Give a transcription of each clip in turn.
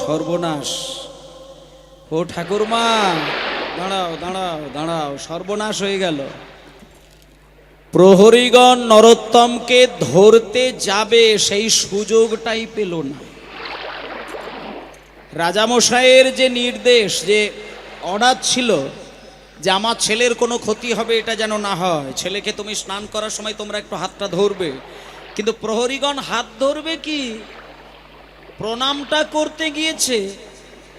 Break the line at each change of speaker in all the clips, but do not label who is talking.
সর্বনাশ। ও ঠাকুরমা, দাঁড়াও দাঁড়াও দাঁড়াও, সর্বনাশ হয়ে গেল। প্রহরীগণ নরোত্তমকে ধরতে যাবে, সেই সুযোগটাই পেল না। রাজামশাইয়ের যে নির্দেশ, যে অর্ডার ছিল যে আমার ছেলের কোনো ক্ষতি হবে এটা যেন না হয়, ছেলেকে তুমি স্নান করার সময় তোমরা একটু হাতটা ধরবে, কিন্তু প্রহরীগণ হাত ধরবে কি, প্রণামটা করতে গিয়েছে,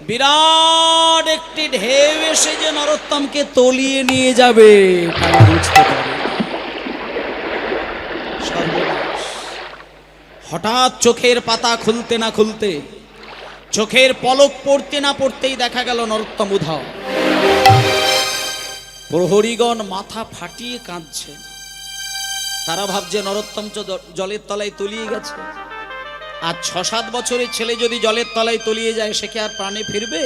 বিরাট একটি ঢেউ এসে যে নরোত্তমকে তলিয়ে নিয়ে যাবে তারা বুঝতে পারে। সর্বনাশ। হঠাৎ চোখের পাতা খুলতে না খুলতে, চোখের পলক পড়তে না পড়তেই দেখা গেল নরোত্তম উধাও। প্রহরীগণ মাথা ফাটিয়ে কাঁদছে, তারা ভাবছে নরোত্তম জলের তলায় তলিয়ে গেছে। আর ৬-৭ বছরের ছেলে যদি জলের তলায় তলিয়ে যায়, সে কি আর প্রাণে ফিরবে?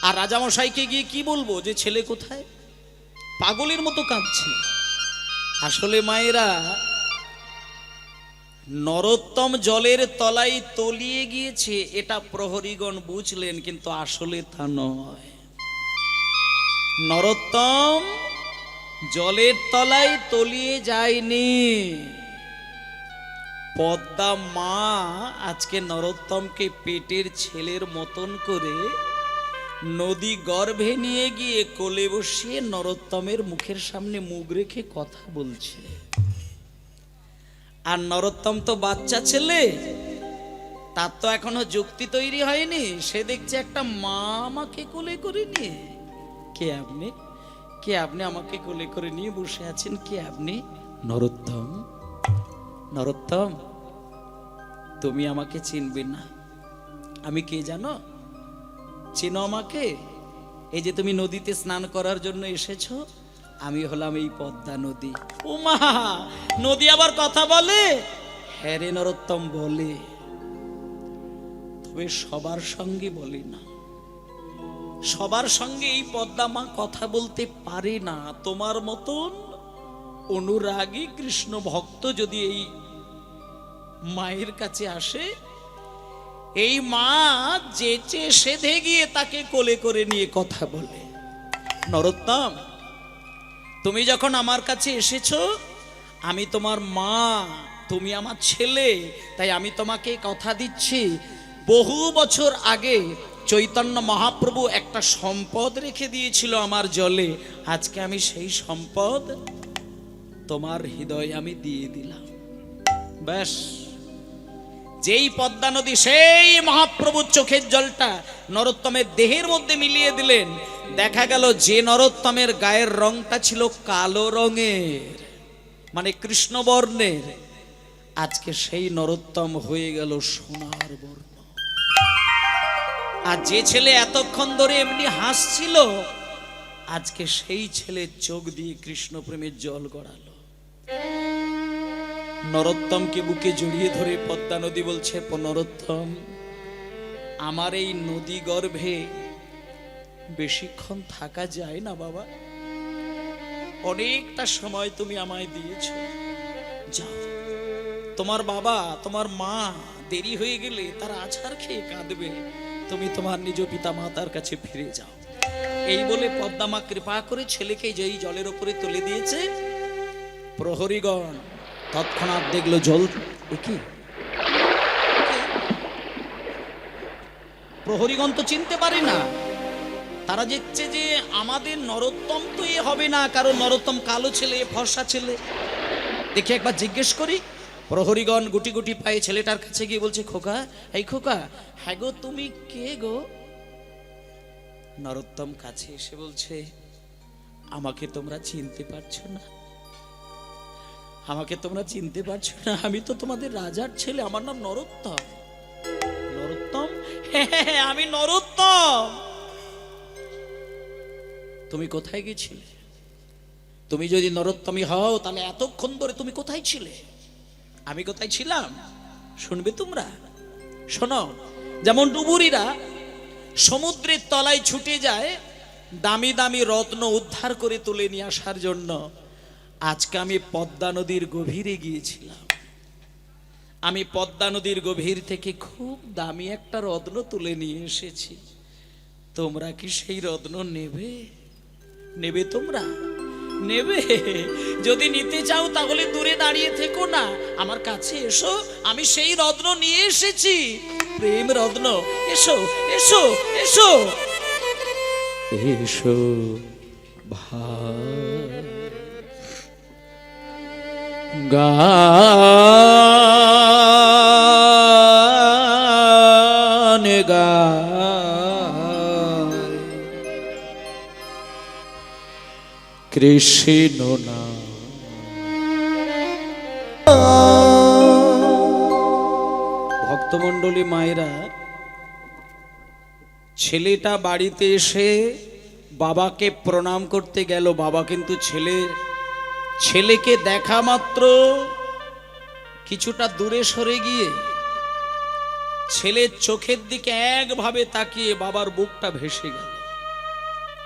আর রাজামশাইকে গিয়ে কি বলবো যে ছেলে কোথায়? পাগলের মতো কাঁদছে। আসলে মায়েরা, নরোত্তম জলের তলায় তলিয়ে গিয়েছে এটা প্রহরীগণ বুঝলেন, কিন্তু আসলে তা নয়। নরোত্তম জলের তলায় তলিয়ে যায়নি। পদ্মা মা আজকে নরোত্তমকে পেটের ছেলের মতন করে নদী গর্ভে নিয়ে গিয়ে কোলে বসিয়ে নরোত্তমের মুখের সামনে মুখ রেখে কথা বলছে। আর নরোত্তম তো বাচ্চা ছেলে, তার তো এখনো যুক্তি তৈরি হয়নি। সে দেখছে একটা মা আমাকে কোলে করে নিয়ে, কে আপনি, কে আপনি আমাকে কোলে করে নিয়ে বসে আছেন, কে আপনি? নরোত্তম। নরোত্তম, তুমি আমাকে চিনবে না। আমি কে জানো? চেনো আমাকে? এই যে তুমি নদীতে স্নান করার জন্য এসেছো, আমি হলাম এই পদ্মা নদী। ও মা, নদী আবার কথা বলে? হ্যাঁ রে নরোত্তম, বলে, তবে সবার সঙ্গে বলে না। সবার সঙ্গে এই পদ্মা মা কথা বলতে পারে না। তোমার মতন অনুরাগী কৃষ্ণ ভক্ত যদি এই মায়ের কাছে আসে, এই মা যেচে সেধে গিয়ে তাকে কোলে করে নিয়ে কথা বলে। নরোত্তম, তুমি যখন আমার কাছে এসেছো, আমি তোমার মা, তুমি আমার ছেলে, তাই আমি তোমাকে কথা দিচ্ছি, বহু বছর আগে চৈতন্য মহাপ্রভু একটা সম্পদ রেখে দিয়েছিল আমার জলে। আজকে আমি সেই সম্পদ তোমার হৃদয়ে আমি দিয়ে দিলাম। ব্যাস, যেই পদ্মা নদী সেই মহাপ্রভুর চোখের জলটা নরোত্তমের দেহের মধ্যে মিলিয়ে দিলেন, দেখা গেল যে নরোত্তমের গায়ের রংটা ছিল কালো রঙের, মানে কৃষ্ণবর্ণের, আজকে সেই নরোত্তম হয়ে গেল সোনার বর্ণ। আর যে ছেলে এতক্ষণ ধরে এমনি হাসছিল, আজকে সেই ছেলের চোখ দিয়ে কৃষ্ণ প্রেমের জল গড়ালো। নরোত্তমকে বুকে জড়িয়ে ধরে পদ্মা নদী বলছে, নরোত্তম, আমার এই নদী গর্ভে বেশিক্ষণ থাকা যায় না বাবা, অনেকটা সময় তুমি আমায় দিয়েছ, যাও। তোমার বাবা, তোমার মা দেরি হয়ে গেলে তারা আছাড় খেয়ে কাঁদবে, তুমি তোমার নিজ পিতা মাতার কাছে ফিরে যাও। এই বলে পদ্মা মা কৃপা করে ছেলেকে যেই জলের উপরে তুলে দিয়েছে, প্রহরীগণ তৎক্ষণাৎ দেখলো জল কি। প্রহরীগণ তো চিনতে পারে না, তারা দেখছে যে আমাদের নরোত্তম তো এ হবে না, কারণ নরোত্তম কালো ছেলে, ফর্সা ছেলে। দেখে একবার জিজ্ঞেস করি। প্রহরীগণ গুটি গুটি পায়ে ছেলেটার কাছে গিয়ে বলছে, খোকা, এই খোকা, হ্যাঁ গো, তুমি কে গো? নরোত্তম কাছে এসে বলছে, আমাকে তোমরা চিনতে পারছো না, আমাকে তোমরা চিনতে পারছো না, আমি তো তোমাদের রাজার ছেলে, আমার নাম নরোত্তম। নরোত্তম? হ্যাঁ, আমি নরোত্তম। তুমি কোথায় গেছিলে? তুমি যদি নরোত্তমই হও, তাহলে এতক্ষণ ধরে তুমি কোথায় ছিলে? আমি কোথায় ছিলাম শুনবে তোমরা? শোনো, যেমন ডুবুরিরা সমুদ্রের তলায় ছুটে যায় দামি দামি রত্ন উদ্ধার করে তুলে নিয়ে আসার জন্য, আজকে আমি পদ্মা নদীর গভীরে গিয়েছিলাম। আমি পদ্মা নদীর গভীর থেকে খুব দামি একটা রত্ন তুলে নিয়ে এসেছি। তোমরা কি সেই রত্ন নেবে? নেবে তোমরা? নেবে? যদি নিতে চাও তাহলে দূরে দাঁড়িয়ে থেকো না, আমার কাছে এসো, আমি সেই রত্ন নিয়ে এসেছি, প্রেম রত্ন। এসো এসো এসো এসো ভাই, গান গায় কৃষ্ণ নাম। ভক্তমণ্ডলী মায়েরা, ছেলেটা বাড়িতে এসে বাবাকে প্রণাম করতে গেল। বাবা কিন্তু ছেলেকে দেখা মাত্র কিছুটা দূরে সরে গিয়ে ছেলের চোখের দিকে একভাবে তাকিয়ে বাবার বুকটা ভেসে গেল।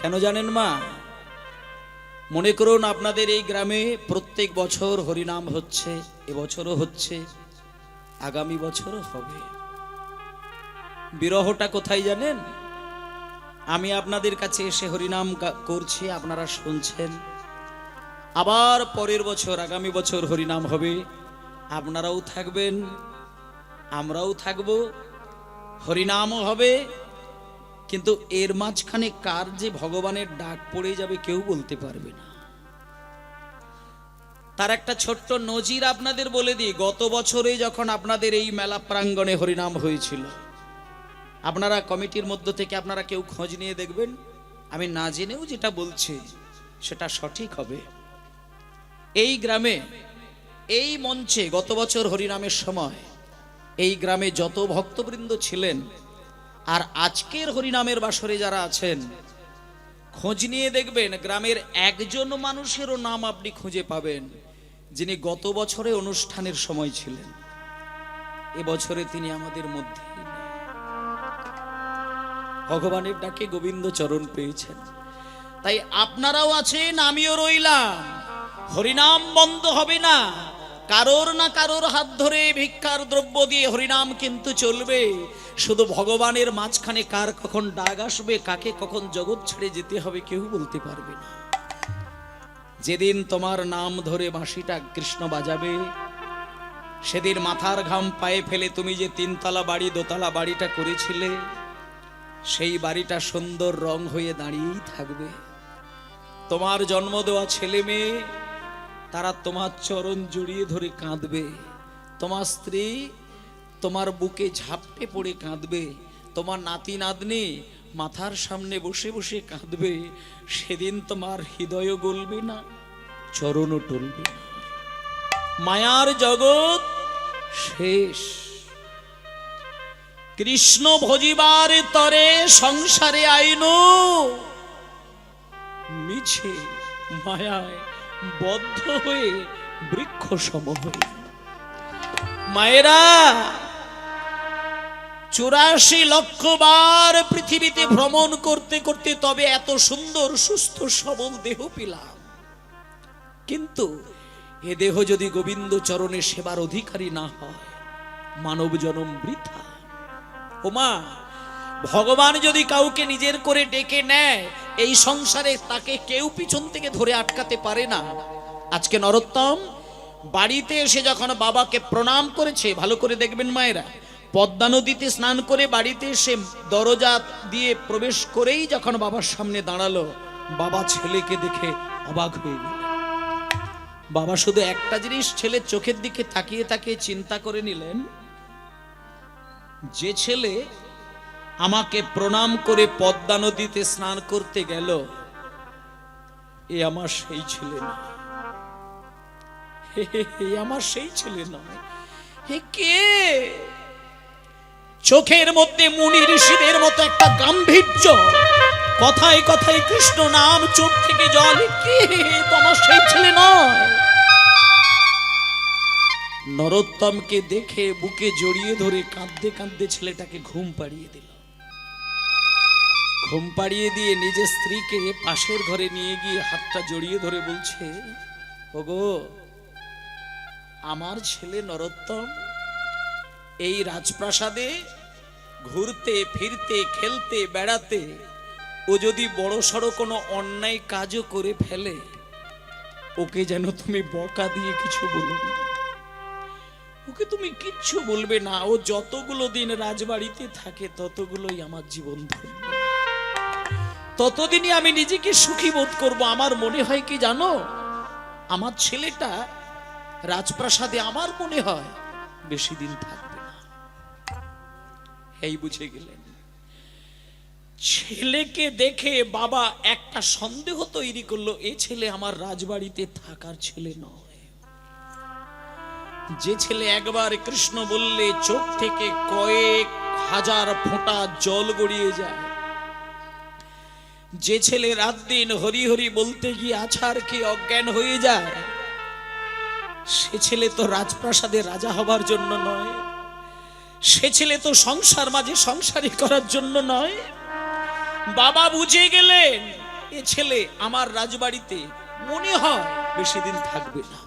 কেন জানেন মা? মনে করুন আপনাদের এই গ্রামে প্রত্যেক বছর হরিনাম হচ্ছে, এবছরও হচ্ছে, আগামী বছরও হবে। বিরহটা কোথায় জানেন? আমি আপনাদের কাছে এসে হরিনাম করছি, আপনারা শুনছেন, আবার পরের বছর আগামী বছর হরিনাম হবে, আপনারাও থাকবেন, আমরাও থাকব, হরিনামও হবে, কিন্তু এর মাঝখানে কার যে ভগবানের ডাক পড়ে যাবে কেউ বলতে পারবে না। তার একটা ছোট্ট নজির আপনাদের বলে দিই। গত বছরে যখন আপনাদের এই মেলা প্রাঙ্গণে হরিনাম হয়েছিল, আপনারা কমিটির মধ্য থেকে আপনারা কেউ খোঁজ নিয়ে দেখবেন, আমি না জেনেও যেটা বলছি সেটা সঠিক হবে। এই গ্রামে এই মঞ্চে গত বছর হরিনামের সময় এই গ্রামে যত ভক্তবৃন্দ ছিলেন আর আজকের হরিনামের বাসরে যারা আছেন, খোঁজ নিয়ে দেখবেন গ্রামের একজন মানুষেরও নাম আপনি খুঁজে পাবেন যিনি গত বছরে অনুষ্ঠানের সময় ছিলেন, এবছরে তিনি আমাদের মধ্যে ভগবানের ডাকে গোবিন্দ চরণ পেয়েছেন। তাই আপনারাও আছেন, আমিও রইলাম, হরিনাম বন্ধ হবে না। কারোর না কারোর হাত ধরে ভিক্ষার দ্রব্য দিয়ে হরিনাম কিন্তু চলবে। শুধু ভগবানের মাঝখানে কার কখন ডাক আসবে, কাকে কখন জগৎ ছেড়ে যেতে হবে কেউ বলতে পারবে না। যেদিন তোমার নাম ধরে বাঁশিটা কৃষ্ণ বাজাবে, সেদিন মাথার ঘাম পায়ে ফেলে তুমি যে তিনতলা বাড়ি দোতলা বাড়িটা করেছিলে, সেই বাড়িটা সুন্দর রং হয়ে দাঁড়িয়েই থাকবে। তোমার জন্ম দেওয়া ছেলে মেয়ে তারা তোমার চরণ জড়িয়ে ধরে কাঁদবে, তোমার স্ত্রী তোমার বুকে ঝাপটে পড়ে কাঁদবে, তোমার নাতি নাতনি মাথার সামনে বসে বসে কাঁদবে। সেদিন তোমার হৃদয় গলবে না, চরণও টলবে না। মায়ার জগৎ শেষ। কৃষ্ণ ভজিবার তরে সংসারে আইনো মিছে মায়ায় বদ্ধ হয়ে বৃক্ষ সম হয়ে। মায়েরা 84 লক্ষ বার পৃথিবীতে ভ্রমণ করতে করতে তবে এত সুন্দর সুস্থ সবল দেহ পেলাম, কিন্তু এ দেহ যদি গোবিন্দ চরণে সেবার অধিকারী না হয়, মানব জন্ম বৃথা। ওমা, ভগবান যদি কাউকে নিজের করে ডেকে নেয়, এই সংসারে তাকে কেউ পিছন থেকে ধরে আটকাতে পারে না। আজকে নরোত্তম বাড়িতে এসে যখন বাবাকে প্রণাম করেছে, ভালো করে দেখবেন মায়েরা, পদ্মা নদীতে স্নান করে বাড়িতে এসে দরজা দিয়ে প্রবেশ করেই যখন বাবার সামনে দাঁড়ালো, বাবা ছেলেকে দেখে অবাক হয়ে গেল। বাবা শুধু একটা জিনিস ছেলের চোখের দিকে তাকিয়ে তাকিয়ে চিন্তা করে নিলেন, যে ছেলে আমাকে প্রণাম করে পদ্মা নদীতে স্নান করতে গেল, এ আমার সেই ছেলে নয়, আমার সেই ছেলে নয়। হে কে? চোখের মধ্যে মুনি ঋষিদের মতো একটা গাম্ভীর্য, কথায় কথায় কৃষ্ণ নাম, চোখ থেকে জল। কে? তোমার সেই ছেলে নয়। নরোত্তমকে দেখে বুকে জড়িয়ে ধরে কাঁদতে কাঁদতে ছেলেটাকে ঘুম পাড়িয়ে দিল। ঘুম পাড়িয়ে দিয়ে নিজের স্ত্রীকে পাশের ঘরে নিয়ে গিয়ে হাতটা জড়িয়ে ধরে বলছে, ওগো আমার ছেলে নরোত্তম, এই রাজপ্রাসাদে ঘুরতে ফিরতে খেলতে বেড়াতে ও যদি বড় সড়ো কোনো অন্যায় কাজও করে ফেলে, ওকে যেন তুমি বকা দিয়ে কিছু বলো না, ওকে তুমি কিচ্ছু বলবে না। ও যতগুলো দিন রাজবাড়িতে থাকে ততগুলোই আমার জীবন ধন্য, ততদিনই আমি নিজেকে সুখী বোধ করব। আমার মনে হয় কি জানো, আমার ছেলেটা রাজপ্রাসাদে আমার মনে হয় বেশি দিন থাকবে না। এই বুঝে গেলেন। ছেলেকে দেখে বাবা একটা সন্দেহ তৈরি করলো, এ ছেলে আমার রাজবাড়িতে থাকার ছেলে নয়। যে ছেলে একবার কৃষ্ণ বললে চোখ থেকে কয়েক হাজার ফোঁটা জল গড়িয়ে যায়, যে ছেলে রাত দিন হরি হরি বলতে গিয়ে আছাড় খেয়ে অজ্ঞান হয়ে যায়, সে ছেলে তো রাজপ্রাসাদে রাজা হবার জন্য নয়, সে ছেলে তো সংসার মাঝে সংসারী করার জন্য নয়। বাবা বুঝে গেলেন এ ছেলে আমার রাজবাড়িতে মনে হয় বেশি দিন থাকবে না।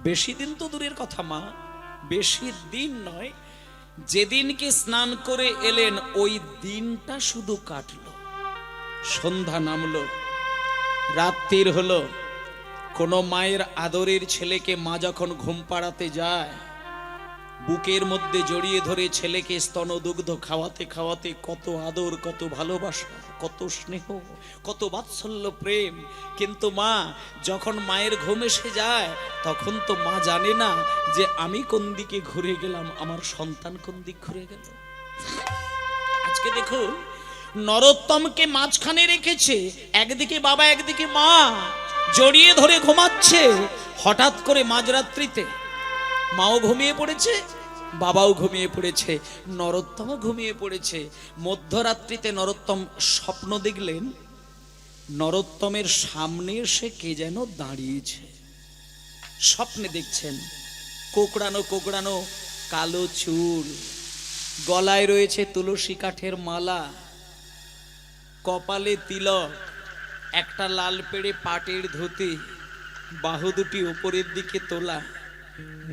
বেশি দিন তো দূরের কথা মা, বেশি দিন নয়, যেদিনকে স্নান করে এলেন ওই দিনটা শুধু কাটলো। সন্ধ্যা নামলো, রাত্রির হলো। কোন মায়ের আদরের ছেলেকে মা যখন ঘুম পাড়াতে যায়, বুকের মধ্যে জড়িয়ে ধরে ছেলেকে স্তনদুগ্ধ খাওয়াতে খাওয়াতে কত আদর, কত ভালোবাসা, কত স্নেহ, কত বাৎসল্য প্রেম। কিন্তু মা যখন মায়ের ঘুম এসে যায়, তখন তো মা জানে না যে আমি কোন দিকে ঘুরে গেলাম, আমার সন্তান কোন দিক ঘুরে গেল। আজকে দেখুন, নরোত্তমকে মাঝখানে রেখেছে, একদিকে বাবা একদিকে মা জড়িয়ে ধরে ঘুমাচ্ছে। হঠাৎ করে মাঝরাত্রিতে মাও ঘুমিয়ে পড়েছে, বাবাও ঘুমিয়ে পড়েছে, নরোত্তমও ঘুমিয়ে পড়েছে। মধ্যরাত্রিতে নরোত্তম স্বপ্ন দেখলেন, নরোত্তমের সামনে এসে কে যেন দাঁড়িয়েছে। স্বপ্নে দেখছেন কোকড়ানো কোকড়ানো কালো চুল, গলায় রয়েছে তুলসী কাঠের মালা, কপালে তিলক, একটা লাল পেড়ে পাটের ধুতি, বাহু দুটি উপরের দিকে তোলা,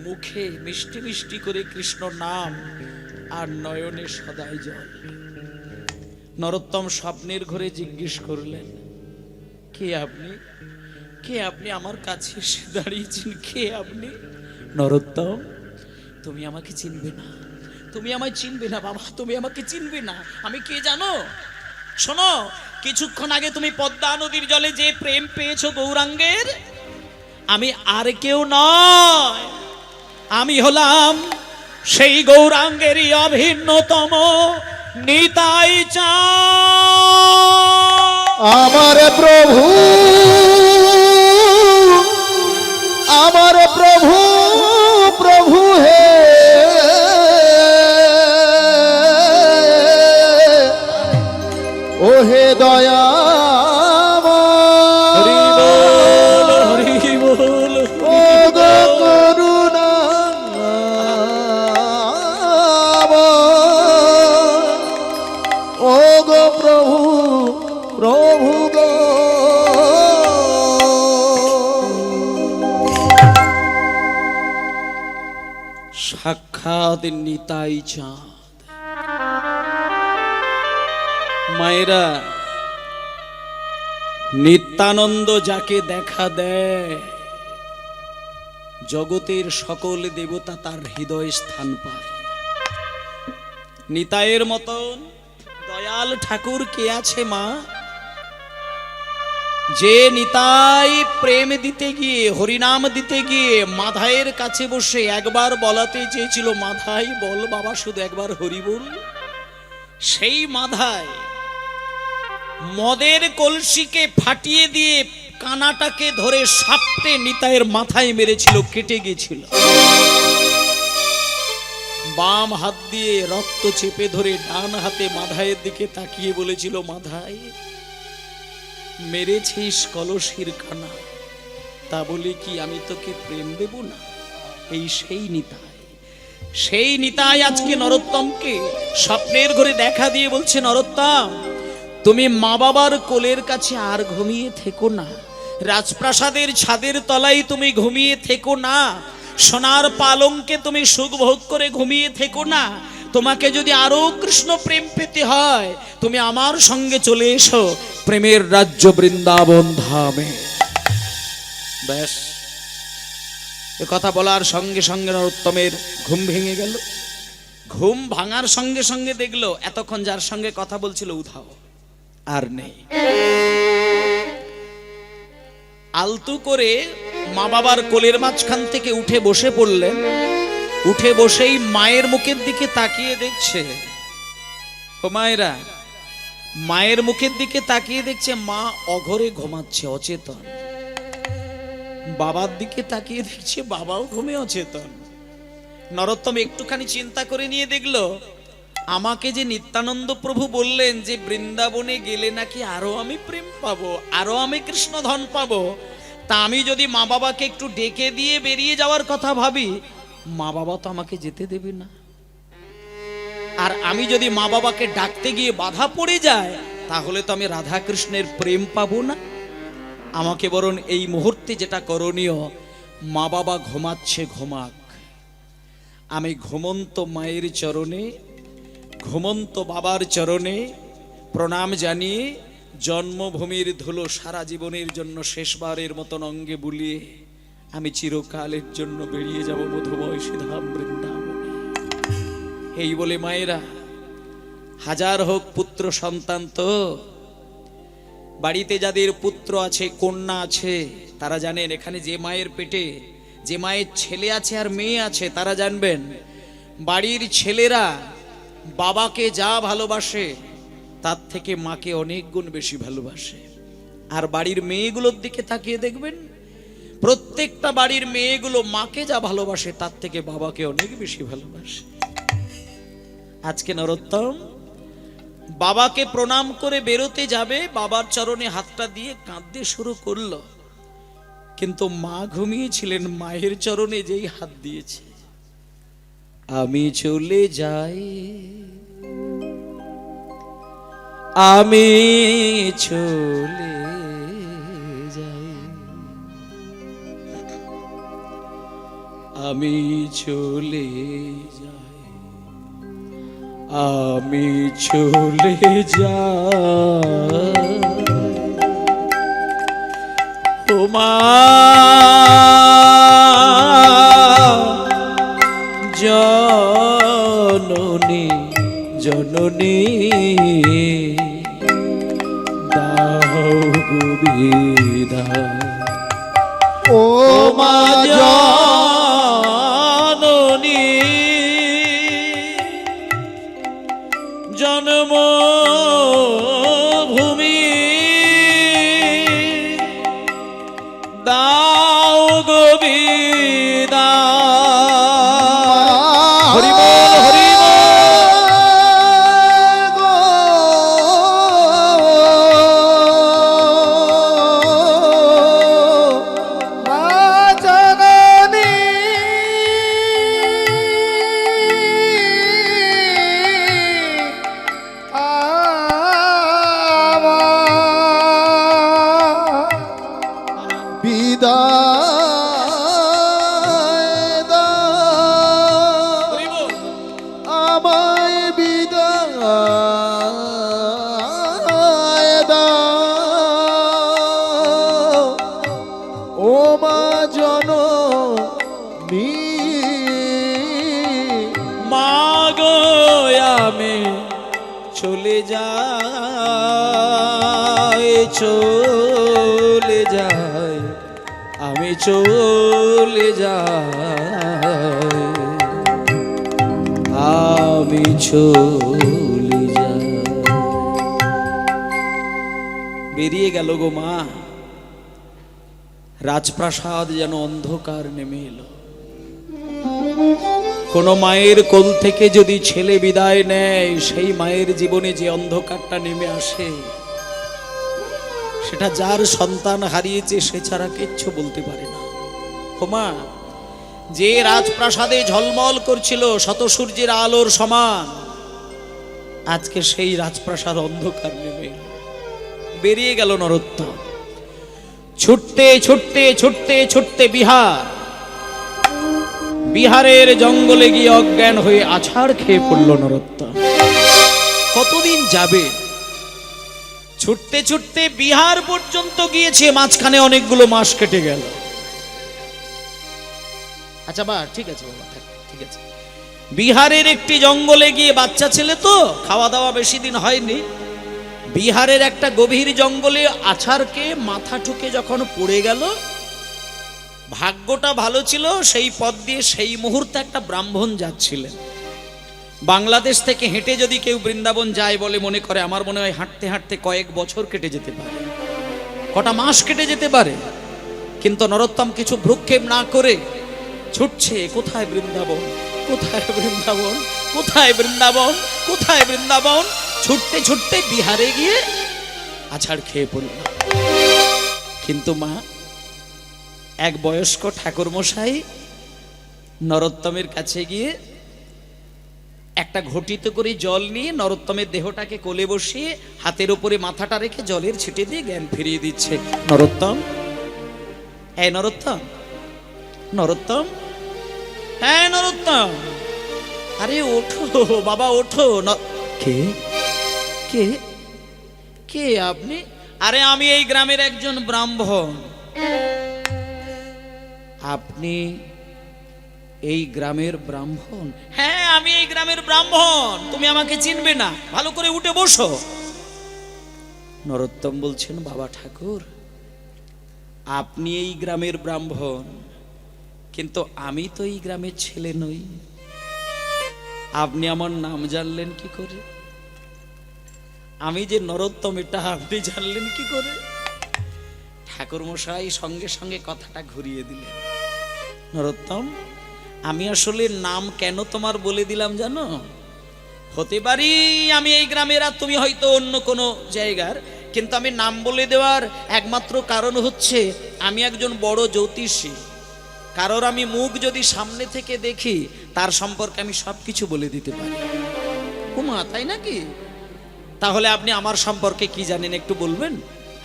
মুখে মিষ্টি মিষ্টি করে কৃষ্ণ নাম আর নয়নে সদাই জল। নরোত্তম স্বপ্নের ঘরে জিজ্ঞেস করলেন, কে আপনি? কে আপনি? আমার কাছে এসে দাঁড়িয়েছেন, কে আপনি? নরোত্তম, তুমি আমাকে চিনবে না, তুমি আমায় চিনবে না বাবা, তুমি আমাকে চিনবে না। আমি কে জানো? শোনো, কিছুক্ষণ আগে তুমি পদ্মা নদীর জলে যে প্রেম পেয়েছো গৌরাঙ্গের, আমি আর কেউ নয়, আমি হলাম সেই গৌরাঙ্গেরই অভিন্নতম নিতাই চাঁদ।
আমার প্রভু, আমার প্রভু, প্রভু হে ও হে দয়া, প্রভু গো।
সাক্ষাৎ নিতাই চাঁদ। মায়েরা, নিত্যানন্দ যাকে দেখা দেয়, জগতের সকল দেবতা তার হৃদয়ে স্থান পায়। নিতাইয়ের মতন দয়াল ঠাকুর কে আছে মা? যে নিতাই প্রেম দিতে গিয়ে, হরিনাম দিতে গিয়ে মাধায়ের কাছে বসে একবার বলাতে চেয়েছিল, মাধাই বল বাবা শুধু একবার হরি বল। সেই মাধায় মদের কলসিকে ফাটিয়ে দিয়ে কানাটাকে ধরে সাপটে নিতাইয়ের মাথায় মেরেছিল, কেটে গিয়েছিল। বাম হাত দিয়ে রক্ত চেপে ধরে ডান হাতে মাধায়ের দিকে তাকিয়ে বলেছিল, মাধাই মেরেছিস কলসির কানা, তা বলে কি আমি তোকে প্রেম দেব না? এই সেই নিতাই, সেই নিতাই আজকে নরোত্তমকে স্বপ্নের ঘরে দেখা দিয়ে বলছে, নরোত্তম তুমি মা বাবার কোলের কাছে আর ঘুমিয়ে থেকো না, রাজপ্রাসাদের ছাদের তলায় তুমি ঘুমিয়ে থেকো না, সোনার পালঙ্কে তুমি সুখ ভোগ করে ঘুমিয়ে থেকো না। তোমাকে যদি আরো কৃষ্ণ প্রেম পেতে হয়, তুমি আমার সঙ্গে চলে এসো প্রেমের রাজ্য বৃন্দাবন ধামে। ব্যাস, এ কথা বলার সঙ্গে সঙ্গে নরোত্তমের ঘুম ভেঙে গেল। ঘুম ভাঙার সঙ্গে সঙ্গে দেখলো এতক্ষণ যার সঙ্গে কথা বলছিল উধাও, আর নেই। আলতু করে মা বাবার কোলের মাঝখান থেকে উঠে বসে পড়লেন। উঠে বসেই মায়ের মুখের দিকে তাকিয়ে দেখছে। ও মায়েরা, মায়ের মুখের দিকে তাকিয়ে দেখছে মা অঘরে ঘুমাচ্ছে, অচেতন। বাবার দিকে তাকিয়ে দেখছে বাবাও ঘুমে অচেতন। নরোত্তম একটুখানি চিন্তা করে নিয়ে দেখলো, আমাকে যে নিত্যানন্দ প্রভু বললেন যে বৃন্দাবনে গেলে নাকি আরো আমি প্রেম পাবো, আরো আমি কৃষ্ণ ধন পাবো, তা আমি যদি মা বাবাকে একটু ডেকে দিয়ে বেরিয়ে যাওয়ার কথা ভাবি, মা বাবা তো আমাকে যেতে দেবে না। আর আমি যদি মা বাবাকে ডাকতে গিয়ে বাধা পড়ে যায়, তাহলে তো আমি রাধা কৃষ্ণের প্রেম পাবো না। আমাকে বরং এই মুহূর্তে যেটা করণীয়, মা বাবা ঘুমাচ্ছে, ঘুমাক। আমি ঘুমন্ত মায়ের চরণে, ঘুমন্ত বাবার চরণে প্রণাম জানিয়ে জন্মভূমির ধুলো সারা জীবনের জন্য শেষবারের মতন অঙ্গে বুলিয়ে আমি চিরকালের জন্য বেরিয়ে যাব মধুময় শ্রীধাম বৃন্দাবনে। এই বলে মায়েরা, হাজার হোক পুত্র সন্তান, তো বাড়িতে যাদের পুত্র আছে, কন্যা আছে, তারা জানেন এখানে যে মায়ের পেটে যে মায়ের ছেলে আছে আর মেয়ে আছে, তারা জানবেন বাড়ির ছেলেরা বাবাকে যা ভালোবাসে তার থেকে মাকে অনেক গুণ বেশি ভালোবাসে। আর বাড়ির মেয়েগুলোর দিকে তাকিয়ে দেখবেন, প্রত্যেকটা বাড়ির মেয়েগুলো মাকে যা ভালোবাসে তার থেকে বাবাকে অনেক বেশি ভালোবাসে। আজকে নরোত্তম বাবাকে প্রণাম করে বেরোতে যাবে, বাবার চরণে হাতটা দিয়ে কাঁদতে শুরু করলো, কিন্তু মা ঘুমিয়েছিলেন। মায়ের চরণে যেই হাত দিয়েছে, আমি চলে যাই, আমি চলে যাই, আমি চলে যাই, আমি চলে যাই, ও মা জননী, জননী দাও গো বিদায়,
ও মা
জননী জন্মভূমি দাও গো বিদায়। হরি বল, হরি বল। চলে যায়, চলে যায়, আমি চলে যাই, আমি চলে যাই। বেরিয়ে গেল গো মা। রাজপ্রাসাদ যেন অন্ধকার নেমে এলো। কোন মায়ের কোল থেকে যদি ছেলে বিদায় নেয়, সেই মায়ের জীবনে যে অন্ধকারটা নেমে আসে, সেটা যার সন্তান হারিয়েছে সে ছাড়া কিচ্ছু বলতে পারে না। হোমা, যে রাজপ্রাসাদে ঝলমল করছিল শত সূর্যের আলোর সমান, আজকে সেই রাজপ্রাসাদ অন্ধকার নেমে বেরিয়ে গেল নরোত্তম। ছুটতে ছুটতে ছুটতে ছুটতে বিহার, বিহারের জঙ্গলে গিয়ে অজ্ঞান হয়ে আছাড় খেয়ে পড়ল নরোত্তম। কতদিন যাবে? ছুটতে ছুটতে বিহার পর্যন্ত গিয়েছে, মাঝখানে অনেকগুলো মাস কেটে গেল। আচ্ছা বা ঠিক আছে বাবা, ঠিক আছে। বিহারের একটি জঙ্গলে গিয়ে, বাচ্চা ছেলে তো, খাওয়া দাওয়া বেশি দিন হয়নি, বিহারের একটা গভীর জঙ্গলে আছাড়কে মাথা ঠুকে যখন পড়ে গেল, ভাগ্যটা ভালো ছিল, সেই পথ দিয়ে সেই মুহূর্তে একটা ব্রাহ্মণ যাচ্ছিলেন। বাংলাদেশ থেকে হেঁটে যদি কেউ বৃন্দাবন যায় বলে মনে করে, আমার মনে হয় হাঁটতে হাঁটতে কয়েক বছর কেটে যেতে পারে, কটা মাস কেটে যেতে পারে। কিন্তু নরোত্তম কিছু ভ্রুক্ষেপ না করে ছুটছে, কোথায় বৃন্দাবন, কোথায় বৃন্দাবন, কোথায় বৃন্দাবন, কোথায় বৃন্দাবন। ছুটতে ছুটতে বিহারে গিয়ে আছাড় খেয়ে পড়ল। কিন্তু মা, এক বয়স্ক ঠাকুর মশাই নরোত্তমের কাছে গিয়ে একটা ঘটিতে করে জল নিয়ে নরোত্তমের দেহটাকে কোলে বসিয়ে হাতের উপরে মাথাটা রেখে জলের ছিটে দিয়ে জ্ঞান ফিরিয়ে দিচ্ছে। নরোত্তম, এই নরোত্তম, নরোত্তম, হ্যাঁ নরোত্তম, আরে ওঠো বাবা ওঠো। কে কে কে আপনি? আরে আমি এই গ্রামের একজন ব্রাহ্মণ। আপনি এই গ্রামের ব্রাহ্মণ? হ্যাঁ আমি এই গ্রামের ব্রাহ্মণ, তুমি আমাকে চিনবে না, ভালো করে উঠে বসো। নরোত্তম বলছেন, বাবা ঠাকুর, আপনি এই গ্রামের ব্রাহ্মণ, কিন্তু আমি তো এই গ্রামের ছেলে নই। আপনি আমার নাম জানলেন কি করে? আমি যে নরোত্তম এটা আপনি জানলেন কি করে? ঠাকুর মশাই সঙ্গে সঙ্গে কথাটা ঘুরিয়ে দিলেন। নরোত্তম, আমি আসলে নাম কেন তোমার বলে দিলাম জানো? হতে পারি আমি এই গ্রামের আর তুমি হয়তো অন্য কোনো জায়গার, কিন্তু আমি নাম বলে দেওয়ার একমাত্র কারণ হচ্ছে আমি একজন বড় জ্যোতিষী। কারোর আমি মুখ যদি সামনে থেকে দেখি, তার সম্পর্কে আমি সবকিছু বলে দিতে পারি। উমা, তাই নাকি? তাহলে আপনি আমার সম্পর্কে কি জানেন একটু বলবেন?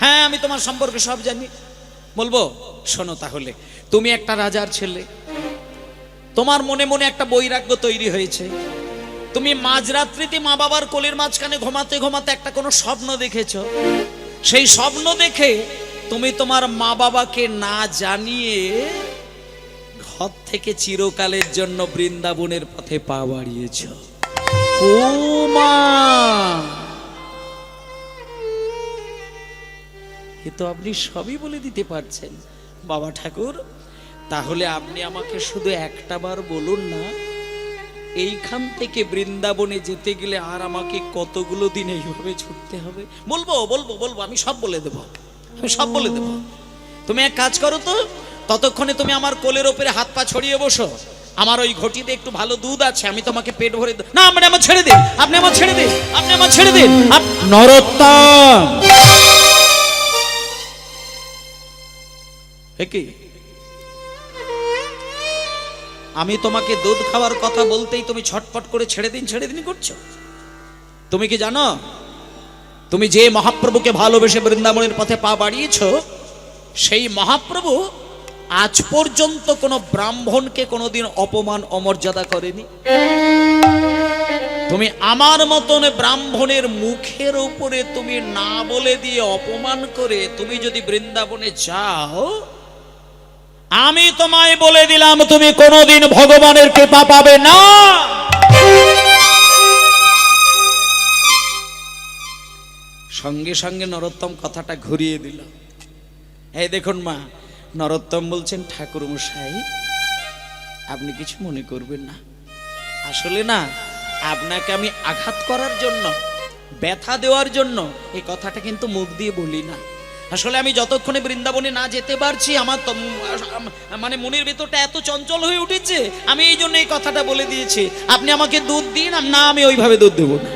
হ্যাঁ আমি তোমার সম্পর্কে সব জানি। বলবো? শোনো তাহলে, তুমি একটা রাজার ছেলে, তোমার মনে মনে একটা বৈরাগ্য তৈরি হয়েছে। তুমি মাঝরাত্রিতে মা বাবার কোলের মাঝখানে ঘুমাতে ঘুমাতে একটা কোনো স্বপ্ন দেখেছ। সেই স্বপ্ন দেখে তুমি তোমার মা বাবাকে না জানিয়ে ঘর থেকে চিরকালের জন্য বৃন্দাবনের পথে পা বাড়িয়েছ। ও মা, এ তো আপনি সবই বলে দিতে পারছেন বাবা ঠাকুর। তাহলে আপনি আমাকে শুধু একটা বার বলুন না, এইখান থেকে বৃন্দাবনে যেতে গেলে আর আমাকে কতগুলো দিন এইভাবে ছুটতে হবে? বলবো বলবো বলবো, আমি সব বলে দেব, আমি সব বলে দেব। তুমি এক কাজ করো তো, ততক্ষণে তুমি আমার কোলের ওপরে হাত পা ছড়িয়ে বসো। আমার ওই ঘটিতে একটু ভালো দুধ আছে, আমি তোমাকে পেট ভরে না, মানে আমার ছেড়ে দিন, আপনি আমার ছেড়ে দিন, আপনি আমার ছেড়ে দিন। নরোত্তম, কি আমি তোমাকে দুধ খাওয়ার কথা বলতেই তুমি ছটফট করে ছেড়ে দিন ছেড়ে দিন করছো? তুমি কি জানো, তুমি যে মহাপ্রভুকে ভালোবেসে বৃন্দাবনের পথে পা বাড়িয়েছো, সেই মহাপ্রভু আজ পর্যন্ত কোনো ব্রাহ্মণকে কোনোদিন অপমান অমর্যাদা করেনি। তুমি আমার মতন ব্রাহ্মণের মুখের উপরে তুমি না বলে দিয়ে অপমান করে তুমি যদি বৃন্দাবনে যাও, আমি তোমায় বলে দিলাম তুমি কোনোদিন ভগবানের কৃপা পাবে না। সঙ্গে সঙ্গে নরোত্তম কথাটা ঘুরিয়ে দিল। এই দেখুন মা, নরোত্তম বলছেন, ঠাকুর মশাই আপনি কিছু মনে করবেন না, আসলে না আপনাকে আমি আঘাত করার জন্য, ব্যথা দেওয়ার জন্য এই কথাটা কিন্তু মুখ দিয়ে বলি না। আসলে আমি যতক্ষণে বৃন্দাবনে না যেতে পারছি, আমার মানে মনের ভেতরটা এত চঞ্চল হয়ে উঠেছে, আমি এই জন্য এই কথাটা বলে দিয়েছি। আপনি আমাকে দুধ দিন, না আমি ওইভাবে দুধ দেবো না,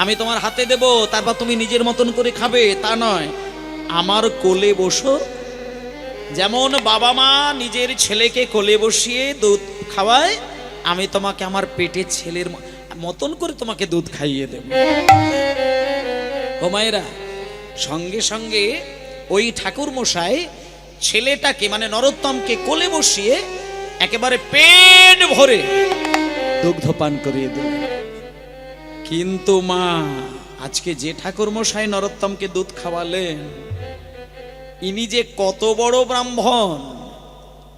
আমি তোমার হাতে দেব, তারপর তুমি নিজের মতন করে খাবে তা নয়। আমার কোলে বসো, যেমন বাবা মা নিজের ছেলেকে কোলে বসিয়ে দুধ খাওয়ায়, আমি তোমাকে আমার পেটের ছেলের মতন করে তোমাকে দুধ খাইয়ে দেব। ও মায়েরা, সঙ্গে সঙ্গে ওই ঠাকুর মশাই ছেলেটাকে মানে নরোত্তমকে কোলে বসিয়ে একেবারে পেট ভরে দুগ্ধ পান করিয়ে দিলেন। কিন্তু মা, আজকে যে ঠাকুর মশাই নরোত্তমকে দুধ খাওয়ালেন, ইনি যে কত বড় ব্রাহ্মণ,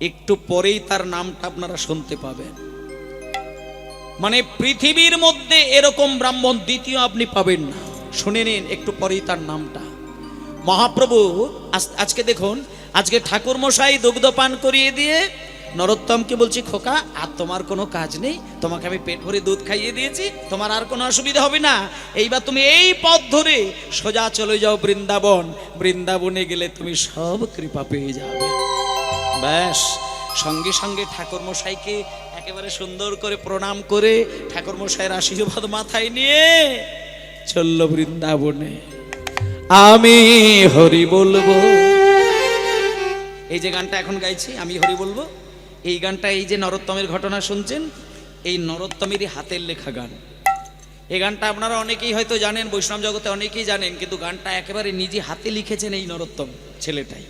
একটু পরেই তার নামটা আপনারা শুনতে পাবেন। মানে পৃথিবীর মধ্যে এরকম ব্রাহ্মণ দ্বিতীয় আপনি পাবেন না। শুনে নিন একটু পরেই তার নামটা। মহাপ্রভু আজকে দেখুন, আজকে ঠাকুর মশাই দুগ্ধ পান করিয়ে দিয়ে নরোত্তমকে বলছি, খোকা আর তোমার কোনো কাজ নেই, তোমাকে আমি পেট ভরে দুধ খাইয়ে দিয়েছি, তোমার আর কোনো অসুবিধা হবে না। এইবার তুমি এই পথ ধরে সোজা চলে যাও বৃন্দাবন, বৃন্দাবনে গেলে তুমি সব কৃপা পেয়ে যাবে। ব্যাস, সঙ্গে সঙ্গে ঠাকুর মশাইকে একেবারে সুন্দর করে প্রণাম করে ঠাকুর মশাইয়ের আশীর্বাদ মাথায় নিয়ে চলল বৃন্দাবনে। আমি হরি বলবো, এই যে গানটা এখন গাইছি আমি হরি বলবো, এই গানটা এই যে নরোত্তমের ঘটনা শুনছেন, এই নরোত্তমেরই হাতের লেখা গান। এই গানটা আপনারা অনেকেই হয়তো জানেন, বৈষ্ণব জগতে অনেকেই জানেন, কিন্তু গানটা একেবারে নিজে হাতে লিখেছেন এই নরোত্তম ছেলেটাই।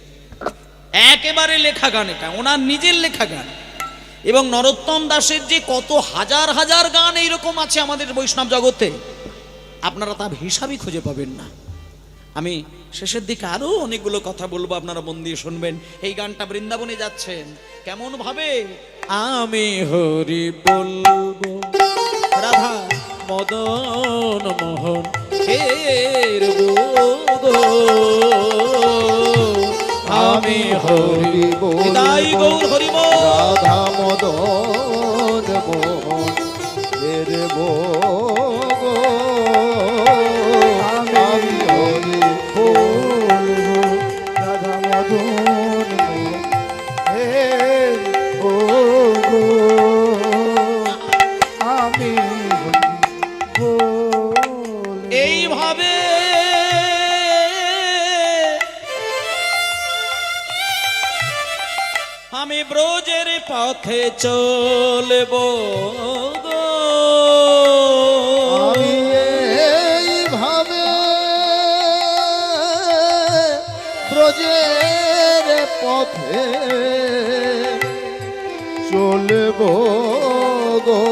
একেবারে লেখা গান, এটা ওনার নিজের লেখা গান। এবং নরোত্তম দাসের যে কত হাজার হাজার গান এইরকম আছে আমাদের বৈষ্ণব জগতে, আপনারা তার হিসাবই খুঁজে পাবেন না। আমি শেষের দিকে আরো অনেকগুলো কথা বলবো, আপনারা মন দিয়ে শুনবেন। এই গানটা বৃন্দাবনে যাচ্ছেন কেমন ভাবে, আমি হরি বলবো রাধা মদন মোহন হের গো, আমি হরি বলবো হরি
রাধা মদন মোহন হের গো, আমি হরি বলবো রাধা মদন মোহন হের গো, আমি হরি বলবো।
এইভাবে আমি ব্রজের পথে চলব গো,
আমি এইভাবে ব্রজের পথে চলব গো,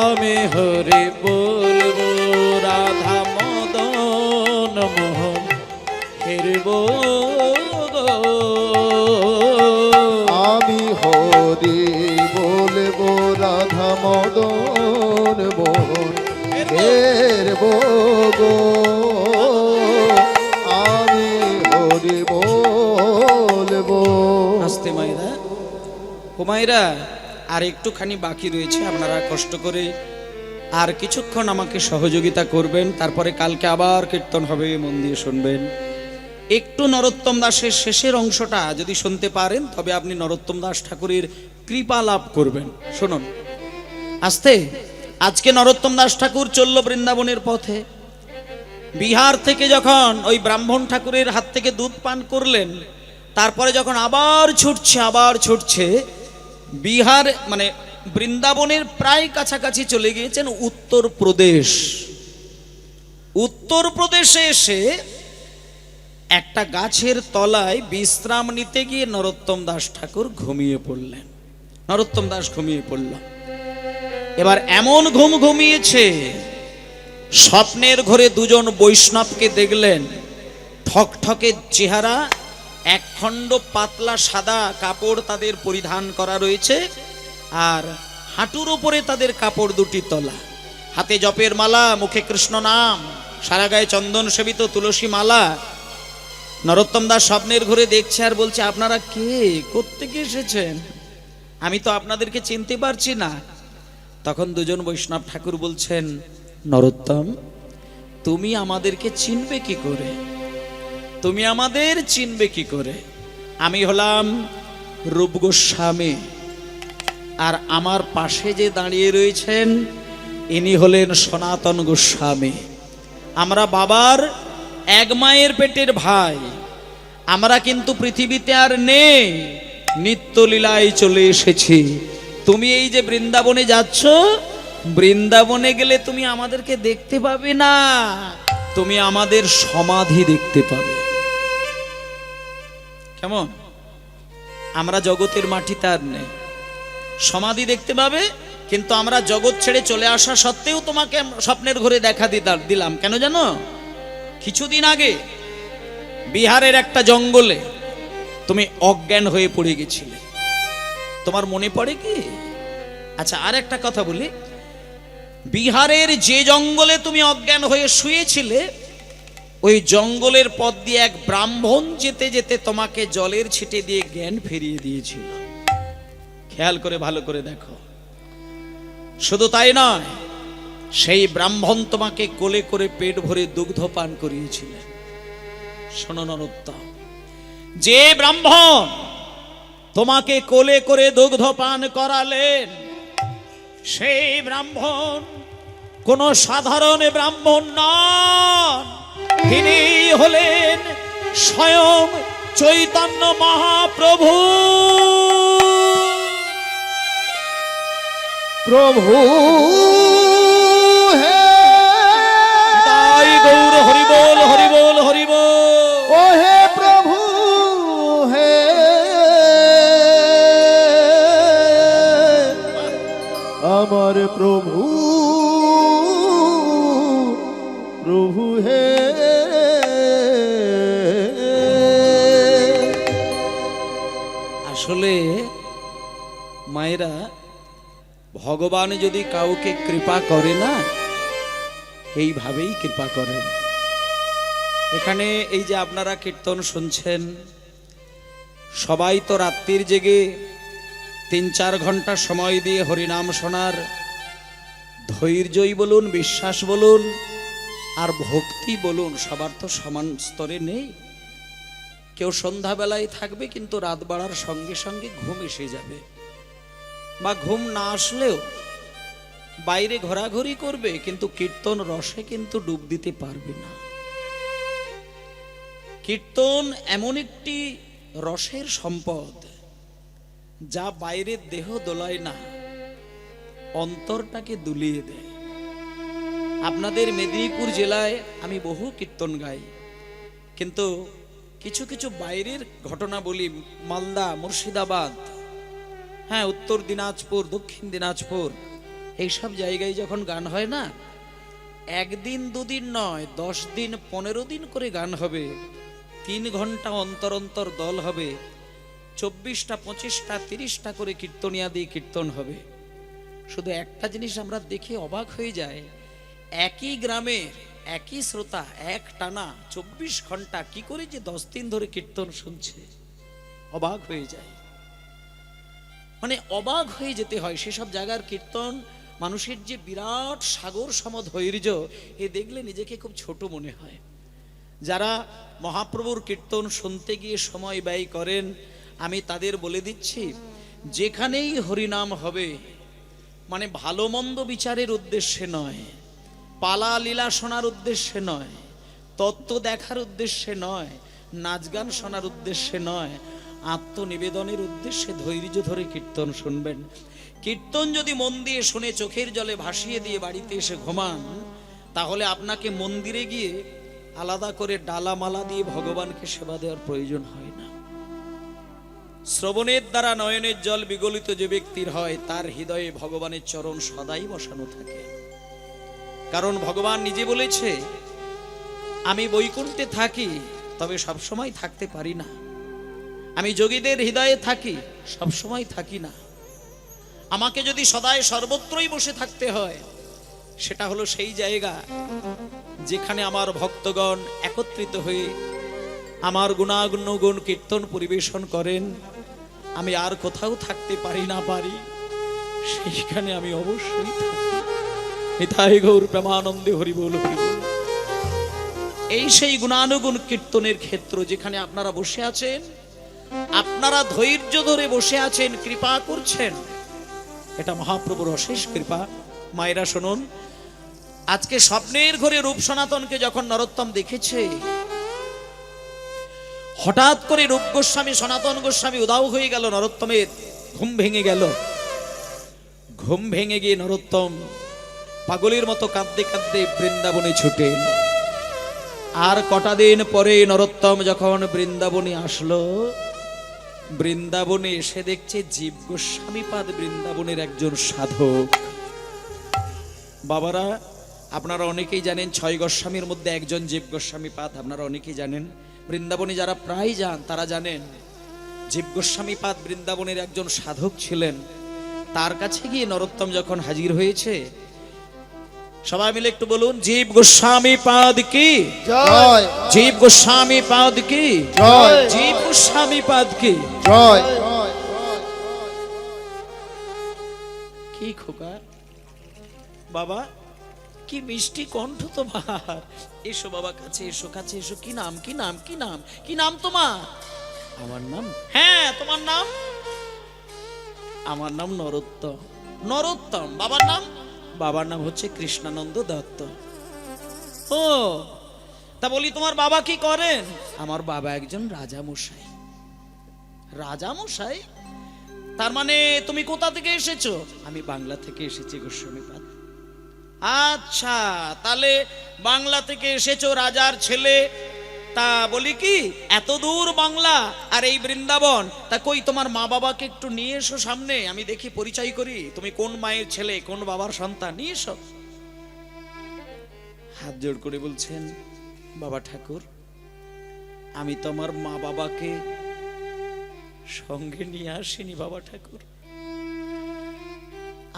আমি হরি বলবো রাধা মদন মোহন হেরব গো,
আমি হরি বলবো রাধা মদন মোহন হেরব গো, আমি হরি বলবো।
আস্তে মায়েরা, ও মায়েরা, আর একটুখানি বাকি রয়েছে, আপনারা কষ্ট করে আর কিছুক্ষণ আমাকে সহযোগিতা করবেন, তারপরে কালকে আবার কীর্তন হবে, মন দিয়ে শুনবেন। একটু নরোত্তম দাসের শেষের অংশটা যদি শুনতে পারেন, তবে আপনি নরোত্তম দাস ঠাকুরের কৃপা লাভ করবেন। শুনুন আস্তে। আজকে নরোত্তম দাস ঠাকুর চলল বৃন্দাবনের পথে। বিহার থেকে যখন ওই ব্রাহ্মণ ঠাকুরের হাত থেকে দুধ পান করলেন, তারপরে যখন আবার ছুটছে বিহার মানে বৃন্দাবনের প্রায় কাছাকাছি চলে গিয়েছেন উত্তরপ্রদেশ। উত্তরপ্রদেশে এসে একটা গাছের তলায় বিশ্রাম নিতে গিয়ে নরোত্তম দাস ঠাকুর ঘুমিয়ে পড়লেন। নরোত্তম দাস ঘুমিয়ে পড়ল। এবার এমন ঘুমিয়েছে, স্বপ্নের ঘরে দুজন বৈষ্ণবকে দেখলেন, ঠকঠকে চেহারা, একখণ্ড পাতলা সাদা কাপড় তাদের পরিধান করা রয়েছে, আর হাঁটুর উপরে তাদের কাপড় দুটি তলা, হাতে জপের মালা, মুখে কৃষ্ণ নাম, সারা গায়ে চন্দন সেবিত তুলসী মালা। নরোত্তম দাস স্বপ্নের ঘরে দেখছে আর বলছে, আপনারা কে, কোত্থেকে এসেছেন? আমি তো আপনাদেরকে চিনতে পারছি না। তখন দুজন বৈষ্ণব ঠাকুর বলছেন, নরোত্তম, তুমি আমাদেরকে চিনবে কি করে? তুমি আমাদের চিনবে কি করে? আমি হলাম রূপ গোস্বামী, আর আমার পাশে যে দাঁড়িয়ে রয়েছেন ইনি হলেন সনাতন গোস্বামী। আমরা বাবার এক মায়ের পেটের ভাই। আমরা কিন্তু পৃথিবীতে আর নেই, নিত্যলীলায় চলে এসেছি। তুমি এই যে বৃন্দাবনে যাচ্ছ, বৃন্দাবনে গেলে তুমি আমাদেরকে দেখতে পাবে না, তুমি আমাদের সমাধি দেখতে পাবে। কেমন? আমরা জগতের মাটিতে আর নেই, সমাধি দেখতে পাবে, কিন্তু আমরা জগৎ ছেড়ে চলে আসা সত্ত্বেও তোমাকে স্বপ্নের ঘরে দেখা দিলাম। কেন জানো? কিছুদিন আগে বিহারের একটা জঙ্গলে তুমি অজ্ঞান হয়ে পড়ে গেছিলে, তোমার মনে পড়ে কি? আচ্ছা, আর একটা কথা বলি, বিহারের যে জঙ্গলে তুমি অজ্ঞান হয়ে শুয়েছিলে, ওই জঙ্গলের পথ দিয়ে এক ব্রাহ্মণ যেতে যেতে তোমাকে জলের ছিটে দিয়ে জ্ঞান ফিরিয়ে দিয়েছিল। খেয়াল করে ভালো করে দেখো। শুধু তাই নয়, সেই ব্রাহ্মণ তোমাকে কোলে করে পেট ভরে দুগ্ধ পান করিয়েছিলেন। শোনো নরোত্তম, যে ব্রাহ্মণ তোমাকে কোলে করে দুগ্ধ পান করালেন, সেই ব্রাহ্মণ কোন সাধারণ ব্রাহ্মণ নন, তিনি হলেন স্বয়ং চৈতন্য মহাপ্রভু।
প্রভু হে,
তাই গৌর হরিবোল হরিবোল হরিবোল।
ও হে প্রভু হে, আমার প্রভু, প্রভু হে।
আসলে মায়েরা, ভগবান যদি কাউকে কৃপা করে না, এইভাবেই কৃপা করেন। এখানে এই যে আপনারা কীর্তন শুনছেন, সবাই তো রাত্রির জেগে 3-4 ঘন্টা সময় দিয়ে হরিনাম শোনার ধৈর্যই বলুন, বিশ্বাস বলুন, আর ভক্তি বলুন, সবার তো সমান স্তরে নেই। কেউ সন্ধ্যাবেলায় থাকবে, কিন্তু রাত বাড়ার সঙ্গে সঙ্গে ঘুম এসে যাবে, বা ঘুম না আসলেও বাইরে ঘোরাঘুরি করবে, কিন্তু কীর্তন রসে কিন্তু ডুব দিতে পারবে না। কীর্তন এমন একটি রসের সম্পদ, যা বাইরের দেহ দোলায় না, অন্তরটাকে দুলিয়ে দেয়। আপনাদের মেদিনীপুর জেলায় আমি বহু কীর্তন গাই, কিন্তু কিছু কিছু বাইরের ঘটনা বলি। মালদা, মুর্শিদাবাদ, হ্যাঁ, উত্তর দিনাজপুর, দক্ষিণ দিনাজপুর, এইসব জায়গায় যখন গান হয় না, 1 দিন 2 দিন নয়, 10 দিন 15 দিন করে গান হবে। 3 ঘন্টা অন্তর অন্তর দল হবে, 24টা 25টা 30টা করে কীর্তনিয়া দিয়ে কীর্তন হবে। শুধু একটা জিনিস আমরা দেখে অবাক হয়ে যায়, একই গ্রামের একই শ্রোতা এক টানা 24 ঘন্টা কি করে যে 10 দিন ধরে কীর্তন শুনছে, অবাক হয়ে যায়। মানে অবাক হয়ে যেতে হয়। সেসব জায়গার কীর্তন, মানুষের যে বিরাট সাগর সম ধৈর্য, এ দেখলে নিজেকে খুব ছোট মনে হয়। যারা মহাপ্রভুর কীর্তন শুনতে গিয়ে সময় ব্যয় করেন, আমি তাদের বলে দিচ্ছি, যেখানেই হরিনাম হবে, মানে ভালো মন্দ বিচারের উদ্দেশ্যে নয়, পালা লীলা শোনার উদ্দেশ্যে নয়, তত্ত্ব দেখার উদ্দেশ্যে নয়, নাচ গান শোনার উদ্দেশ্যে নয়, আত্মনিবেদনের উদ্দেশ্যে ধৈর্য ধরে কীর্তন শুনবেন। কীর্তন যদি মন দিয়ে শুনে চোখের জলে ভাসিয়ে দিয়ে বাড়িতে এসে ঘুমান, তাহলে আপনাকে মন্দিরে গিয়ে আলাদা করে ডালামালা দিয়ে ভগবানকে সেবা দেওয়ার প্রয়োজন হয় না। শ্রবণের দ্বারা নয়নের জল বিগলিত যে ব্যক্তির হয়, তার হৃদয়ে ভগবানের চরণ সদাই বসানো থাকে। কারণ ভগবান নিজে বলেছে, আমি বৈকুণ্ঠে থাকি, তবে সবসময় থাকতে পারি না। আমি যোগীদের হৃদয়ে থাকি, সবসময় থাকি না। আমাকে যদি সদাই সর্বত্রই বসে থাকতে হয়, সেটা হলো সেই জায়গা যেখানে আমার ভক্তগণ একত্রিত হয়ে আমার গুণাগুণ কীর্তন পরিবেশন করেন। আমি আর কোথাও থাকতে পারি না পারি, সেইখানে আমি অবশ্যই থাকি। নিতাই গৌর প্রেমানন্দে হরি বল হরি বল। এই সেই গুণানুগুণ কীর্তনের ক্ষেত্র, যেখানে আপনারা বসে আছেন, আপনারা ধৈর্য ধরে বসে আছেন, কৃপা করছেন, এটা মহাপ্রভুর অশেষ কৃপা। মায়েরা শুনুন, আজকে স্বপ্নের ঘরে রূপ সনাতনকে যখন নরোত্তম দেখেছে, হঠাৎ করে রূপ গোস্বামী সনাতন গোস্বামী উদাও হয়ে গেল, নরোত্তমের ঘুম ভেঙে গেল। ঘুম ভেঙে গিয়ে নরোত্তম পাগলের মতো কাঁদতে কাঁদতে বৃন্দাবনে ছুটে এল। আর কটা দিন পরে নরোত্তম যখন বৃন্দাবনে আসলো, বৃন্দাবনে এসে দেখছে জীব গোস্বামীপাদ বৃন্দাবনের একজন সাধক। বাবারা, আপনারা অনেকেই জানেন 6 গোস্বামীর মধ্যে একজন জীব গোস্বামীপাদ, আপনারা অনেকেই জানেন। বৃন্দাবনে যারা প্রায় যান তারা জানেন জীব গোস্বামীপাদ বৃন্দাবনের একজন সাধক ছিলেন। তার কাছে গিয়ে নরোত্তম যখন হাজির হয়েছে, সবাই মিলে একটু বলুন, জীব গোস্বামীপাদ কি
জয়,
জীব গোস্বামীপাদ কি
জয়,
জীব গোস্বামীপাদ কি
জয়।
কি খোকা বাবা, কি মিষ্টি কণ্ঠ তোমার। এসো বাবা, কাছে এসো, কাছে এসো। কি নাম, কি নাম, কি নাম, কি নাম তোমার? আমার নাম, হ্যাঁ তোমার নাম? আমার নাম নরোত্তম। নরোত্তম। বাবার নাম? বাবার নাম হচ্ছে কৃষ্ণানন্দ দত্ত। ও, তা বলি তোমার বাবা কি করেন? আমার বাবা একজন রাজামশাই। রাজামশাই? তার মানে তুমি কোথা থেকে এসেছো? আমি বাংলা থেকে এসেছি গোস্বামীপাদ। আচ্ছা, তাহলে বাংলা থেকে এসেছো, রাজার ছেলে। তা বলি কি, এত দূর বাংলা আর এই বৃন্দাবন, তা কই তোমার মা বাবাকে একটু নিয়ে এসো সামনে, আমি দেখি, পরিচয় করি, তুমি কোন মায়ের ছেলে, কোন বাবার সন্তান, নিয়ে এসো। হাত জোড় করে বলছেন, বাবা ঠাকুর, আমি তো আমার মা বাবাকে সঙ্গে নিয়ে আসিনি বাবা ঠাকুর।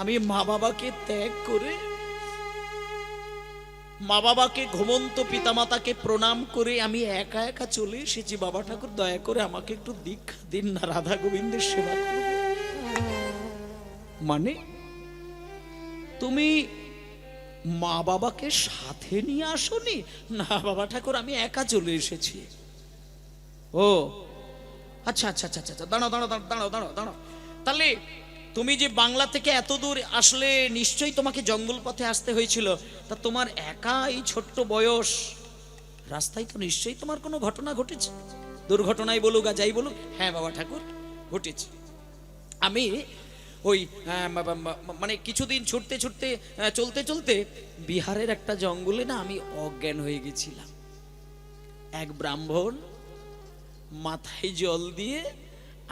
আমি মা বাবাকে ত্যাগ করে, মা বাবাকে, ঘুমন্ত পিতামাতাকে প্রণাম করে আমি একা একা চলে এসেছি বাবা ঠাকুর। দয়া করে আমাকে একটু দীক্ষা দিন না, রাধা গোবিন্দের সেবা করব। মানে তুমি মা বাবাকে সাথে নিয়ে আসোনি? না বাবা ঠাকুর, আমি একা চলে এসেছি। ও আচ্ছা আচ্ছা আচ্ছা আচ্ছা, দাঁড়াও দাঁড়াও দাঁড়াও দাঁড়াও দাঁড়াও। তাহলে তুমি যে বাংলা থেকে এত দূর আসলে, নিশ্চয়ই তোমাকে জঙ্গল পথে আসতে হয়েছিল। তা তোমার একা এই ছোট্ট বয়স, রাস্তায় তো নিশ্চয়ই তোমার কোনো ঘটনা ঘটেছে, দুর্ঘটনাই বলুক আর যাই বলুক। হ্যাঁ বাবা ঠাকুর, ঘটেছে। আমি ওই মানে কিছুদিন ছুটতে ছুটতে, চলতে চলতে বিহারের একটা জঙ্গলে না আমি অজ্ঞান হয়ে গেছিলাম। এক ব্রাহ্মণ মাথায় জল দিয়ে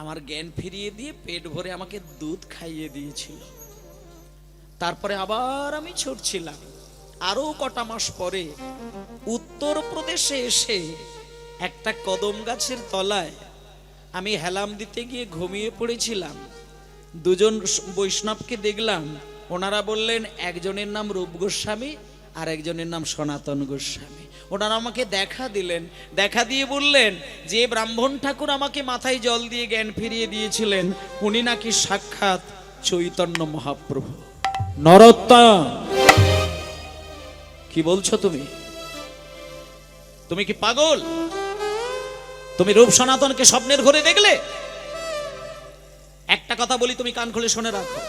আমার জ্ঞান ফিরিয়ে দিয়ে পেট ভরে আমাকে দুধ খাইয়ে দিয়েছিল। তারপরে আবার আমি ছুটছিলাম। আরো কটা মাস পরে উত্তরপ্রদেশে এসে একটা কদম গাছের তলায় আমি হেলাম দিতে গিয়ে ঘুমিয়ে পড়েছিলাম। দুজন বৈষ্ণবকে দেখলাম। ওনারা বললেন, একজনের নাম রূপ গোস্বামী আর একজনের নাম সনাতন গোস্বামী। ওনারা আমাকে দেখা দিলেন, দেখা দিয়ে বললেন যে ব্রাহ্মণ ঠাকুর আমাকে মাথায় জল দিয়ে জ্ঞান ফিরিয়ে দিয়েছিলেন, উনি নাকি সাক্ষাৎ চৈতন্য মহাপ্রভু। নরোত্তম, কি বলছো তুমি? তুমি কি পাগল? তুমি রূপ সনাতনকে স্বপ্নের ঘরে দেখলে? একটা কথা বলি, তুমি কান খুলে শুনে রাখো।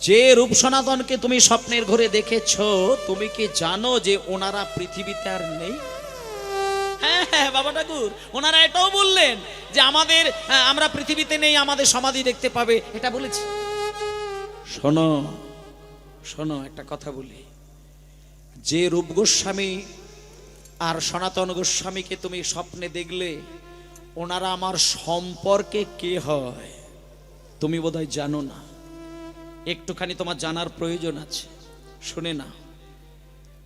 যে রূপ সনাতনকে তুমি স্বপ্নের ঘরে দেখেছো, তুমি কি জানো যে ওনারা পৃথিবীতে আর নেই? হ্যাঁ হ্যাঁ বাবা ঠাকুর, ওনারা এটাও বললেন যে আমাদের, আমরা পৃথিবীতে নেই, আমাদের সমাধি দেখতে পাবে, এটা বলেছি। শোনো শোনো, একটা কথা বলি, যে রূপ গোস্বামী আর সনাতন গোস্বামীকে তুমি স্বপ্নে দেখলে, ওনারা আমার সম্পর্কে কে হয় তুমি বোধহয় জানো না। একটুখানি তোমার জানার প্রয়োজন আছে, শুনে না।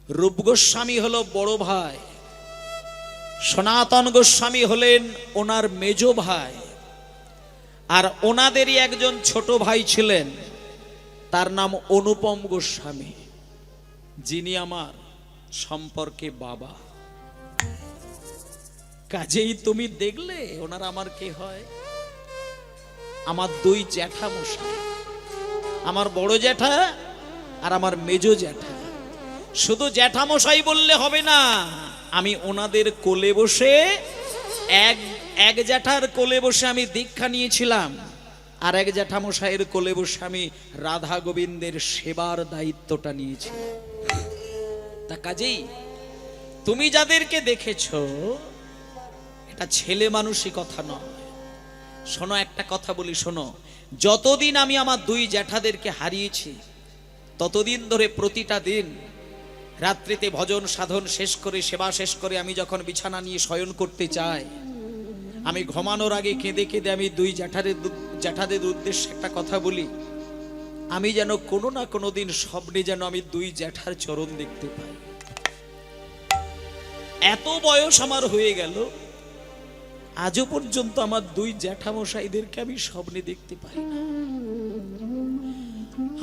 রূপ গোস্বামী হলো বড় ভাই, সনাতন গোস্বামী হলেন ওনার মেজ ভাই, আর ওনাদেরই একজন ছোট ভাই ছিলেন, তার নাম অনুপম গোস্বামী, যিনি আমার সম্পর্কে বাবা। কাজেই তুমি দেখলে ওনারা আমার কে হয়? আমার দুই জ্যাঠামশাই, আমার বড় জ্যাঠা আর আমার মেজ জ্যাঠা। শুধু জ্যাঠামশাই বললে হবে না, আমি ওনাদের কোলে বসে, এক জ্যাঠার কোলে বসে আমি দীক্ষা নিয়েছিলাম, আর এক জ্যাঠামশাইয়ের কোলে বসে আমি রাধা গোবিন্দের সেবার দায়িত্বটা নিয়েছিলাম। তা কাজেই তুমি যাদেরকে দেখেছো, এটা ছেলে মানুষই কথা নয়। শোনো, একটা কথা বলি, শোনো। যতদিন আমি আমার দুই জ্যাঠাদেরকে হারিয়েছি, ততদিন ধরে প্রতিটা দিন রাত্রিতে ভজন সাধন শেষ করে, সেবা শেষ করে আমি যখন বিছানা নিয়ে শয়ন করতে চাই, আমি ঘুমানোর আগে কেঁদে কেঁদে আমি দুই জ্যাঠাদের উদ্দেশ্যে একটা কথা বলি, আমি যেন কোনো না কোনো দিন স্বপ্নে যেন আমি দুই জ্যাঠার চরণ দেখতে পাই। এত বয়স আমার হয়ে গেল, আজও পর্যন্ত আমার দুই জ্যাঠামশাইদেরকে আমি স্বপ্নে দেখতে পাই না।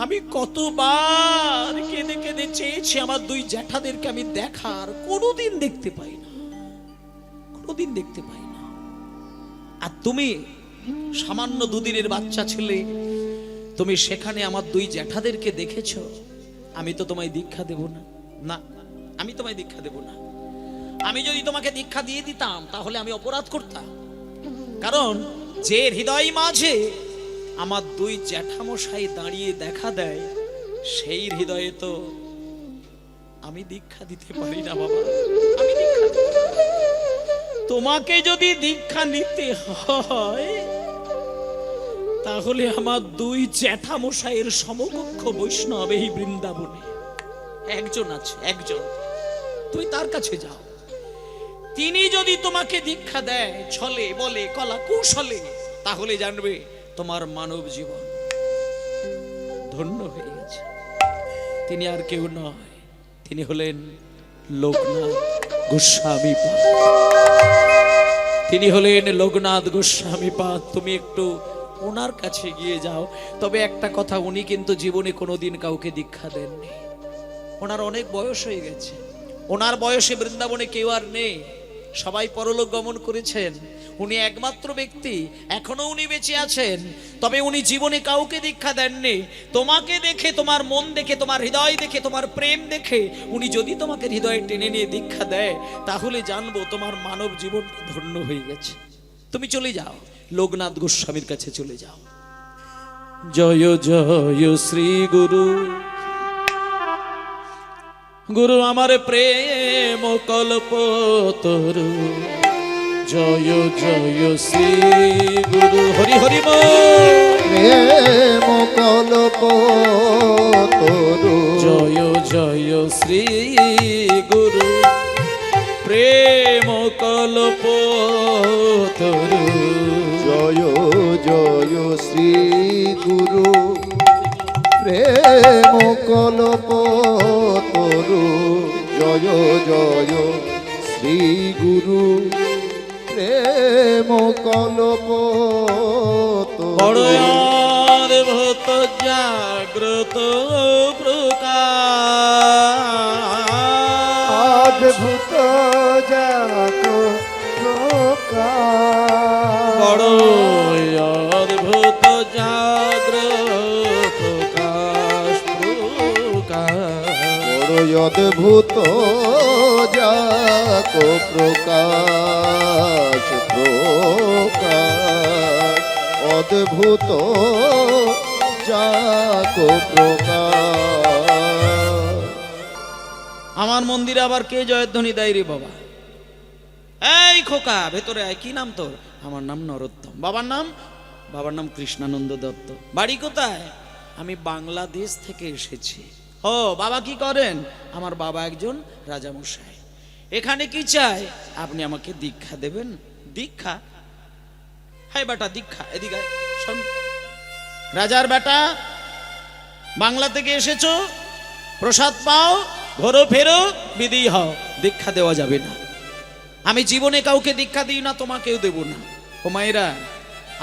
আমি কতবার কেঁদে কেঁদে চেয়েছি আমার দুই জ্যাঠাদেরকে আমি দেখার, কোনোদিন দেখতে পাই না, কোনোদিন দেখতে পাই না। আর তুমি সামান্য দুদিনের বাচ্চা ছেলে, তুমি সেখানে আমার দুই জ্যাঠাদেরকে দেখেছ, আমি তো তোমায় দীক্ষা দেব না। না, আমি তোমায় দীক্ষা দেব না। আমি যদি তোমাকে দীক্ষা দিয়ে দিতাম তাহলে আমি অপরাধ করতাম, কারণ যে হৃদয় মাঝে আমার দুই জ্যাঠামশাই দাঁড়িয়ে দেখা দেয়, সেই হৃদয়ে তো আমি দীক্ষা দিতে পারি না বাবা, আমি দীক্ষা দিতে পারি না। তোমাকে যদি দীক্ষা নিতে হয় তাহলে আমার দুই জ্যাঠামশাইয়ের সমকক্ষ বৈষ্ণব এই বৃন্দাবনে একজন আছে, একজন, তুমি তার কাছে যাও। তিনি যদি তোমাকে দীক্ষা দেয় ছলে বলে কলা কৌশলে, তাহলে জানবে তোমার মানব জীবন ধন্য হয়ে গেছে। তিনি আর কেউ নয়, তিনি হলেন লোকনাথ গোস্বামী পাদ। তিনি হলেন লোকনাথ গোস্বামী পাদ। তুমি একটু ওনার কাছে গিয়ে যাও। তবে একটা কথা, উনি কিন্তু জীবনে কোনোদিন কাউকে দীক্ষা দেননি। ওনার অনেক বয়স হয়ে গেছে, ওনার বয়সে বৃন্দাবনে কেউ আর নেই, সবাই পরলোক গমন করেছেন। উনি একমাত্র ব্যক্তি, এখনো উনি বেঁচে আছেন, তবে উনি জীবনে কাউকে দীক্ষা দেননি। তোমাকে দেখে, তোমার মন দেখে, তোমার হৃদয় দেখে, তোমার প্রেম দেখে উনি যদি তোমাকে হৃদয়ে টেনে নিয়ে দীক্ষা দেয়, তাহলে জানবো তোমার মানব জীবন ধন্য হয়ে গেছে। তুমি চলে যাও, লোকনাথ গোস্বামীর কাছে চলে যাও। জয় জয় শ্রী গুরু, গুরু আমার প্রেম কল্পতরু। জয় জয় শ্রী গুরু, হরি হরি
প্রেম কল্পতরু।
জয় জয় শ্রী গুরু, প্রেম কল্পতরু।
জয় জয় শ্রী গুরু, প্রেম কল্পতরু। জয় জয় শ্রী গুরু, প্রেম কল্পতরু।
বড় অদ্ভুত জাগ্রত প্রকাশ,
অদ্ভুত জাগ্রত প্রকাশ।
বড় অদ্ভুত জাগ্রত প্রকাশ,
বড় অদ্ভুত জাগ প্রকাশ, প্রকাশ। অদ্ভুত জাগ প্রকাশ।
আমার মন্দিরে আবার কে জয়ধ্বনি দেয় রে বাবা? এই খোকা, ভেতরে আয়। কি নাম তোর? আমার নাম নরোত্তম। বাবার নাম? বাবার নাম কৃষ্ণানন্দ দত্ত। বাড়ি কোথায়? আমি বাংলাদেশ থেকে এসেছি। ও, বাবা কি করেন? আমার বাবা একজন রাজামশাই। এখানে কি চাই? আপনি আমাকে দীক্ষা দেবেন। দীক্ষা? হ্যাঁ বেটা, দীক্ষা। এদিকে আয়, শোন। রাজার বেটা, বাংলা থেকে এসেছো, প্রসাদ পাও, ঘোরো ফেরো, বিদেয়ী হও। দীক্ষা দেওয়া যাবে না। আমি জীবনে কাউকে দীক্ষা দিই না, তোমাকেও দেব না। ও মায়েরা,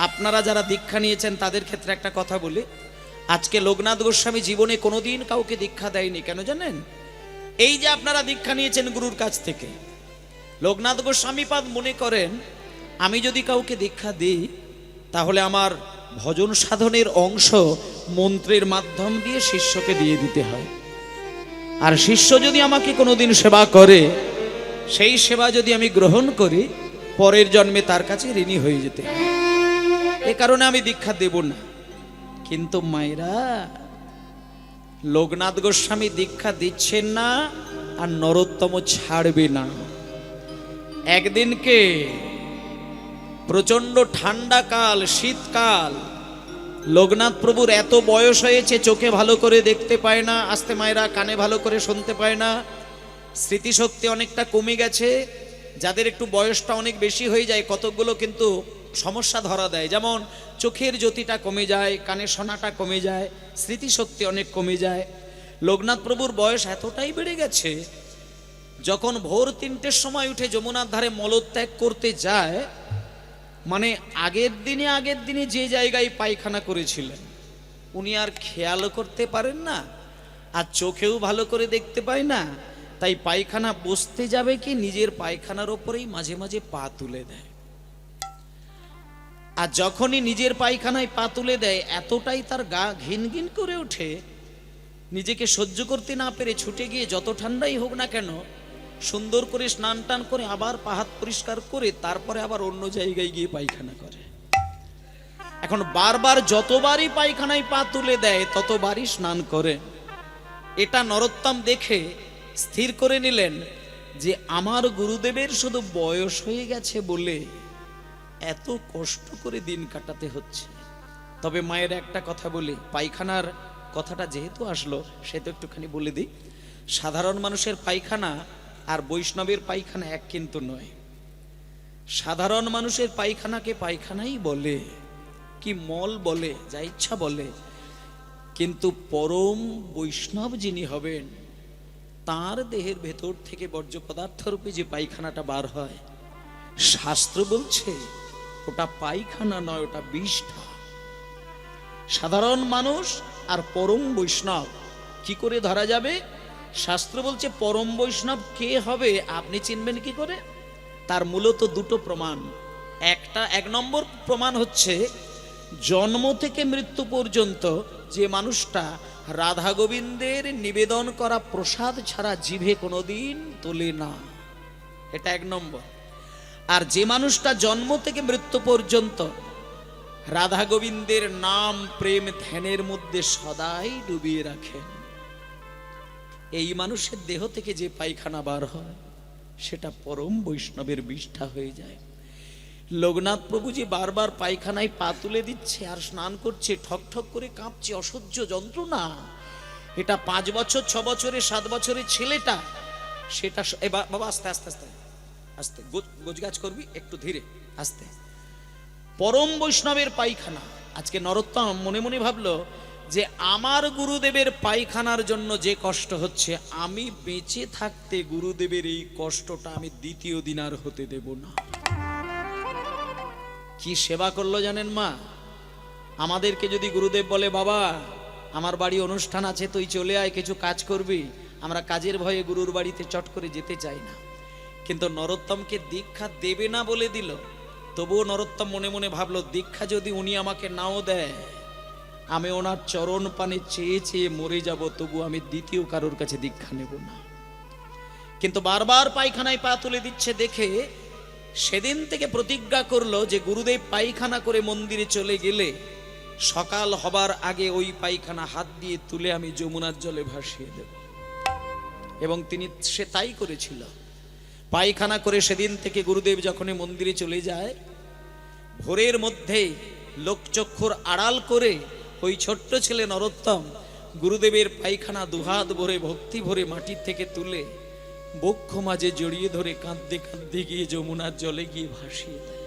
আপনারা যারা দীক্ষা নিয়েছেন তাদের ক্ষেত্রে একটা কথা বলি। আজকে লোকনাথ গোস্বামী জীবনে কোনোদিন কাউকে দীক্ষা দেয়নি। কেন জানেন? এই যে আপনারা দীক্ষা নিয়েছেন গুরুর কাছ থেকে, লোকনাথ গোস্বামী পাদ মনে করেন আমি যদি কাউকে দীক্ষা দিই তাহলে আমার ভজন সাধনের অংশ মন্ত্রের মাধ্যম দিয়ে শিষ্যকে দিয়ে দিতে হয়। আর শিষ্য যদি আমাকে কোনোদিন সেবা করে, সেই সেবা যদি আমি গ্রহণ করি, পরের জন্মে তার কাছে ঋণী হয়ে যেতে হয়। এ কারণে আমি দীক্ষা দেব না। কিন্তু মায়েরা, লোকনাথ গোস্বামী দীক্ষা দিচ্ছেন না, আর নরোত্তম ছাড়বে না। একদিনকে প্রচন্ড ঠান্ডা কাল, শীতকাল, লোকনাথ প্রভুর এত বয়স হয়েছে, চোখে ভালো করে দেখতে পায় না, আস্তে মায়েরা, কানে ভালো করে শুনতে পায় না, স্মৃতিশক্তি অনেকটা কমে গেছে, যাদের একটু বয়সটা অনেক বেশি হয়ে যায় কতকগুলো কিন্তু সমস্যা ধরা দেয়, যেমন চোখের জ্যোতিটা কমে যায়, কানে শোনাটা কমে যায়, স্মৃতিশক্তি অনেক কমে যায়। লোকনাথ প্রভুর বয়স এতটাই বেড়ে গেছে, যখন ভোর 3টের সময় উঠে যমুনার ধারে মলত্যাগ করতে যায়, মানে আগের দিনে যে জায়গায় পায়খানা করেছিলেন উনি আর খেয়াল করতে পারেন না, আর চোখেও ভালো করে দেখতে পায় না, তাই পায়খানা বসতে যাবে কি নিজের পায়খানার ওপরেই মাঝে মাঝে পা তুলে দেয়। আর যখনই নিজের পায়খানায় পা তুলে দেয় এতটাই তার গা ঘিন ঘিন করে ওঠে, নিজেকে সহ্য করতে না পেরে ছুটে গিয়ে যত ঠান্ডাই হোক না কেন সুন্দর করে স্নান টান করে আবার পা হাত পরিষ্কার করে তারপরে আবার অন্য জায়গায় গিয়ে পায়খানা করে। এখন বারবার যতবারই পায়খানায় পা তুলে দেয় ততবারই স্নান করে। এটা নরোত্তম দেখে স্থির করে নিলেন যে আমার গুরুদেবের শুধু বয়স হয়ে গেছে বলে এত কষ্ট করে দিন কাটাতে হচ্ছে। তবে মায়ের একটা কথা বলি, পায়খানার কথাটা যেহেতু আসলো সেটা একটুখানি বলে দিই। সাধারণ মানুষের পায়খানা আর বৈষ্ণবের পায়খানা এক কিন্তু নয়। সাধারণ মানুষের পায়খানাকে পায়খানাই বলে, কি মল বলে, যা ইচ্ছা বলে, কিন্তু পরম বৈষ্ণব যিনি হবেন তার দেহের ভেতর থেকে বর্জ্য পদার্থ রূপে যে পায়খানাটা বার হয়, শাস্ত্র বলছে ওটা পায়খানা নয়, ওটা বিষ্ঠা। সাধারণ মানুষ আর পরম বৈষ্ণব কি করে ধরা যাবে? শাস্ত্র বলছে পরম বৈষ্ণব কে হবে আপনি চিনবেন কি করে? তার মূলত দুটো প্রমাণ। এক নম্বর প্রমাণ হচ্ছে জন্ম থেকে মৃত্যু পর্যন্ত যে মানুষটা রাধা গোবিন্দের নিবেদন করা প্রসাদ ছাড়া জিভে কোনোদিন তোলে না, এটা এক নম্বর। আর যে মানুষটা জন্ম থেকে মৃত্যু পর্যন্ত রাধা গোবিন্দের নাম প্রেম ধ্যানের মধ্যে সদাই ডুবিয়ে রাখেন, এই মানুষের দেহ থেকে যে পায়খানা বার হয় সেটা পরম বৈষ্ণবের বিষ্ঠা হয়ে যায়। লোকনাথ প্রভু যে বারবার পায়খানায় পা তুলে দিচ্ছে আর স্নান করছে, ঠক ঠক করে কাঁপছে, অসহ্য যন্ত্রণা। এটা 5 বছর 6 বছরের 7 বছরের ছেলেটা সেটা বাবা আস্তে আস্তে আস্তে আস্তে গোছগাছ করবি, একটু ধীরে আস্তে। পরম বৈষ্ণবের পায়খানা। আজকে নরোত্তম মনে মনে ভাবলো যে আমার গুরুদেবের পায়খানার জন্য যে কষ্ট হচ্ছে, আমি বেঁচে থাকতে গুরুদেবের এই কষ্টটা আমি দ্বিতীয় দিন আর হতে দেব না। কি সেবা করলো জানেন মা? আমাদেরকে যদি গুরুদেব বলে বাবা আমার বাড়ি অনুষ্ঠান আছে তুই চলে আয় কিছু কাজ করবি, আমরা কাজের ভয়ে গুরুর বাড়িতে চট করে যেতে চাই না। কিন্তু নরোত্তমকে দীক্ষা দেবে না বলে দিল, তবুও নরোত্তম মনে মনে ভাবলো দীক্ষা যদি উনি আমাকে নাও দেয়, আমি ওনার চরণ পানে চেয়ে চেয়ে মরে যাব, তবু আমি দ্বিতীয় কারোর কাছে দীক্ষা নেব না। কিন্তু বারবার পায়খানায় পা তুলে দিচ্ছে দেখে সেদিন থেকে প্রতিজ্ঞা করলো যে গুরুদেব পায়খানা করে মন্দিরে চলে গেলে সকাল হবার আগে ওই পায়খানা হাত দিয়ে তুলে আমি যমুনার জলে ভাসিয়ে দেব। এবং সে তাই করেছিল। পায়খানা করে সেদিন থেকে গুরুদেব যখনই মন্দিরে চলে যায়, ভোরের মধ্যে লোকচক্ষুর আড়াল করে ওই ছোট্ট ছেলে নরোত্তম গুরুদেবের পায়খানা দুহাত ভরে ভক্তি ভরে মাটির থেকে তুলে বক্ষ মাঝে জড়িয়ে ধরে কাঁদতে কাঁদতে গিয়ে যমুনার জলে গিয়ে ভাসিয়ে দেয়।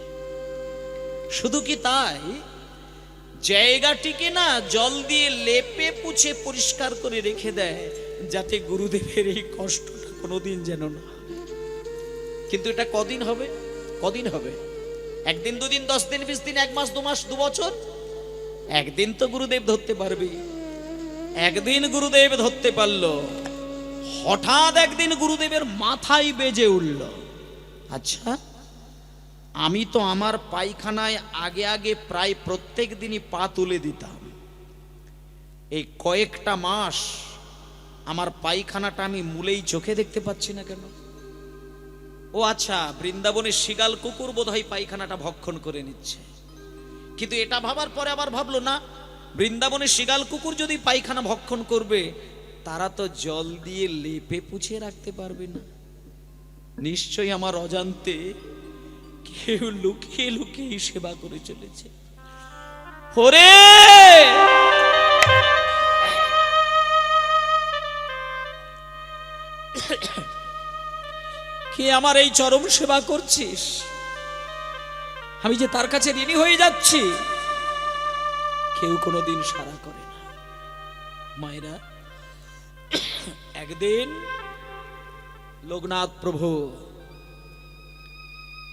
শুধু কি তাই, জায়গাটিকে না জল দিয়ে লেপে পুছে পরিষ্কার করে রেখে দেয় যাতে গুরুদেবের এই কষ্টটা কোনোদিন যেন না। কিন্তু এটা কদিন হবে? কদিন হবে? 1 দিন 2 দিন 10 দিন 20 দিন 1 মাস 2 মাস 2 বছর? একদিন তো গুরুদেব ধরতে পারবে। একদিন গুরুদেব ধরতে পারলো, হঠাৎ একদিন গুরুদেবের মাথায় বেজে উঠল, আচ্ছা আমি তো আমার পায়খানায় আগে আগে প্রায় প্রত্যেক দিনই পা তুলে দিতাম, এই কয়েকটা মাস আমার পায়খানাটা আমি মূলেই চোখে দেখতে পাচ্ছি না কেন? ও আচ্ছা, বৃন্দাবনের শিগাল কুকুর বোধহয় পায়খানাটা ভক্ষণ করে নিচ্ছে। কিন্তু এটা ভাবার পরে আবার ভাবলো না, বৃন্দাবনের শিগাল কুকুর যদি পায়খানা ভক্ষণ করবে তারা তো জল দিয়ে লেপে পুছে রাখতে পারবে না, নিশ্চয়ই আমার অজান্তে কেউ লুকিয়ে লুকিয়ে সেবা করে চলেছে। ওরে কি আমার এই চরম সেবা করছিস? আমি যে তার কাছে ঋণী হয়ে যাচ্ছি। কেউ কোনোদিন সাড়া করে না। মায়েরা, একদিন লোকনাথ প্রভু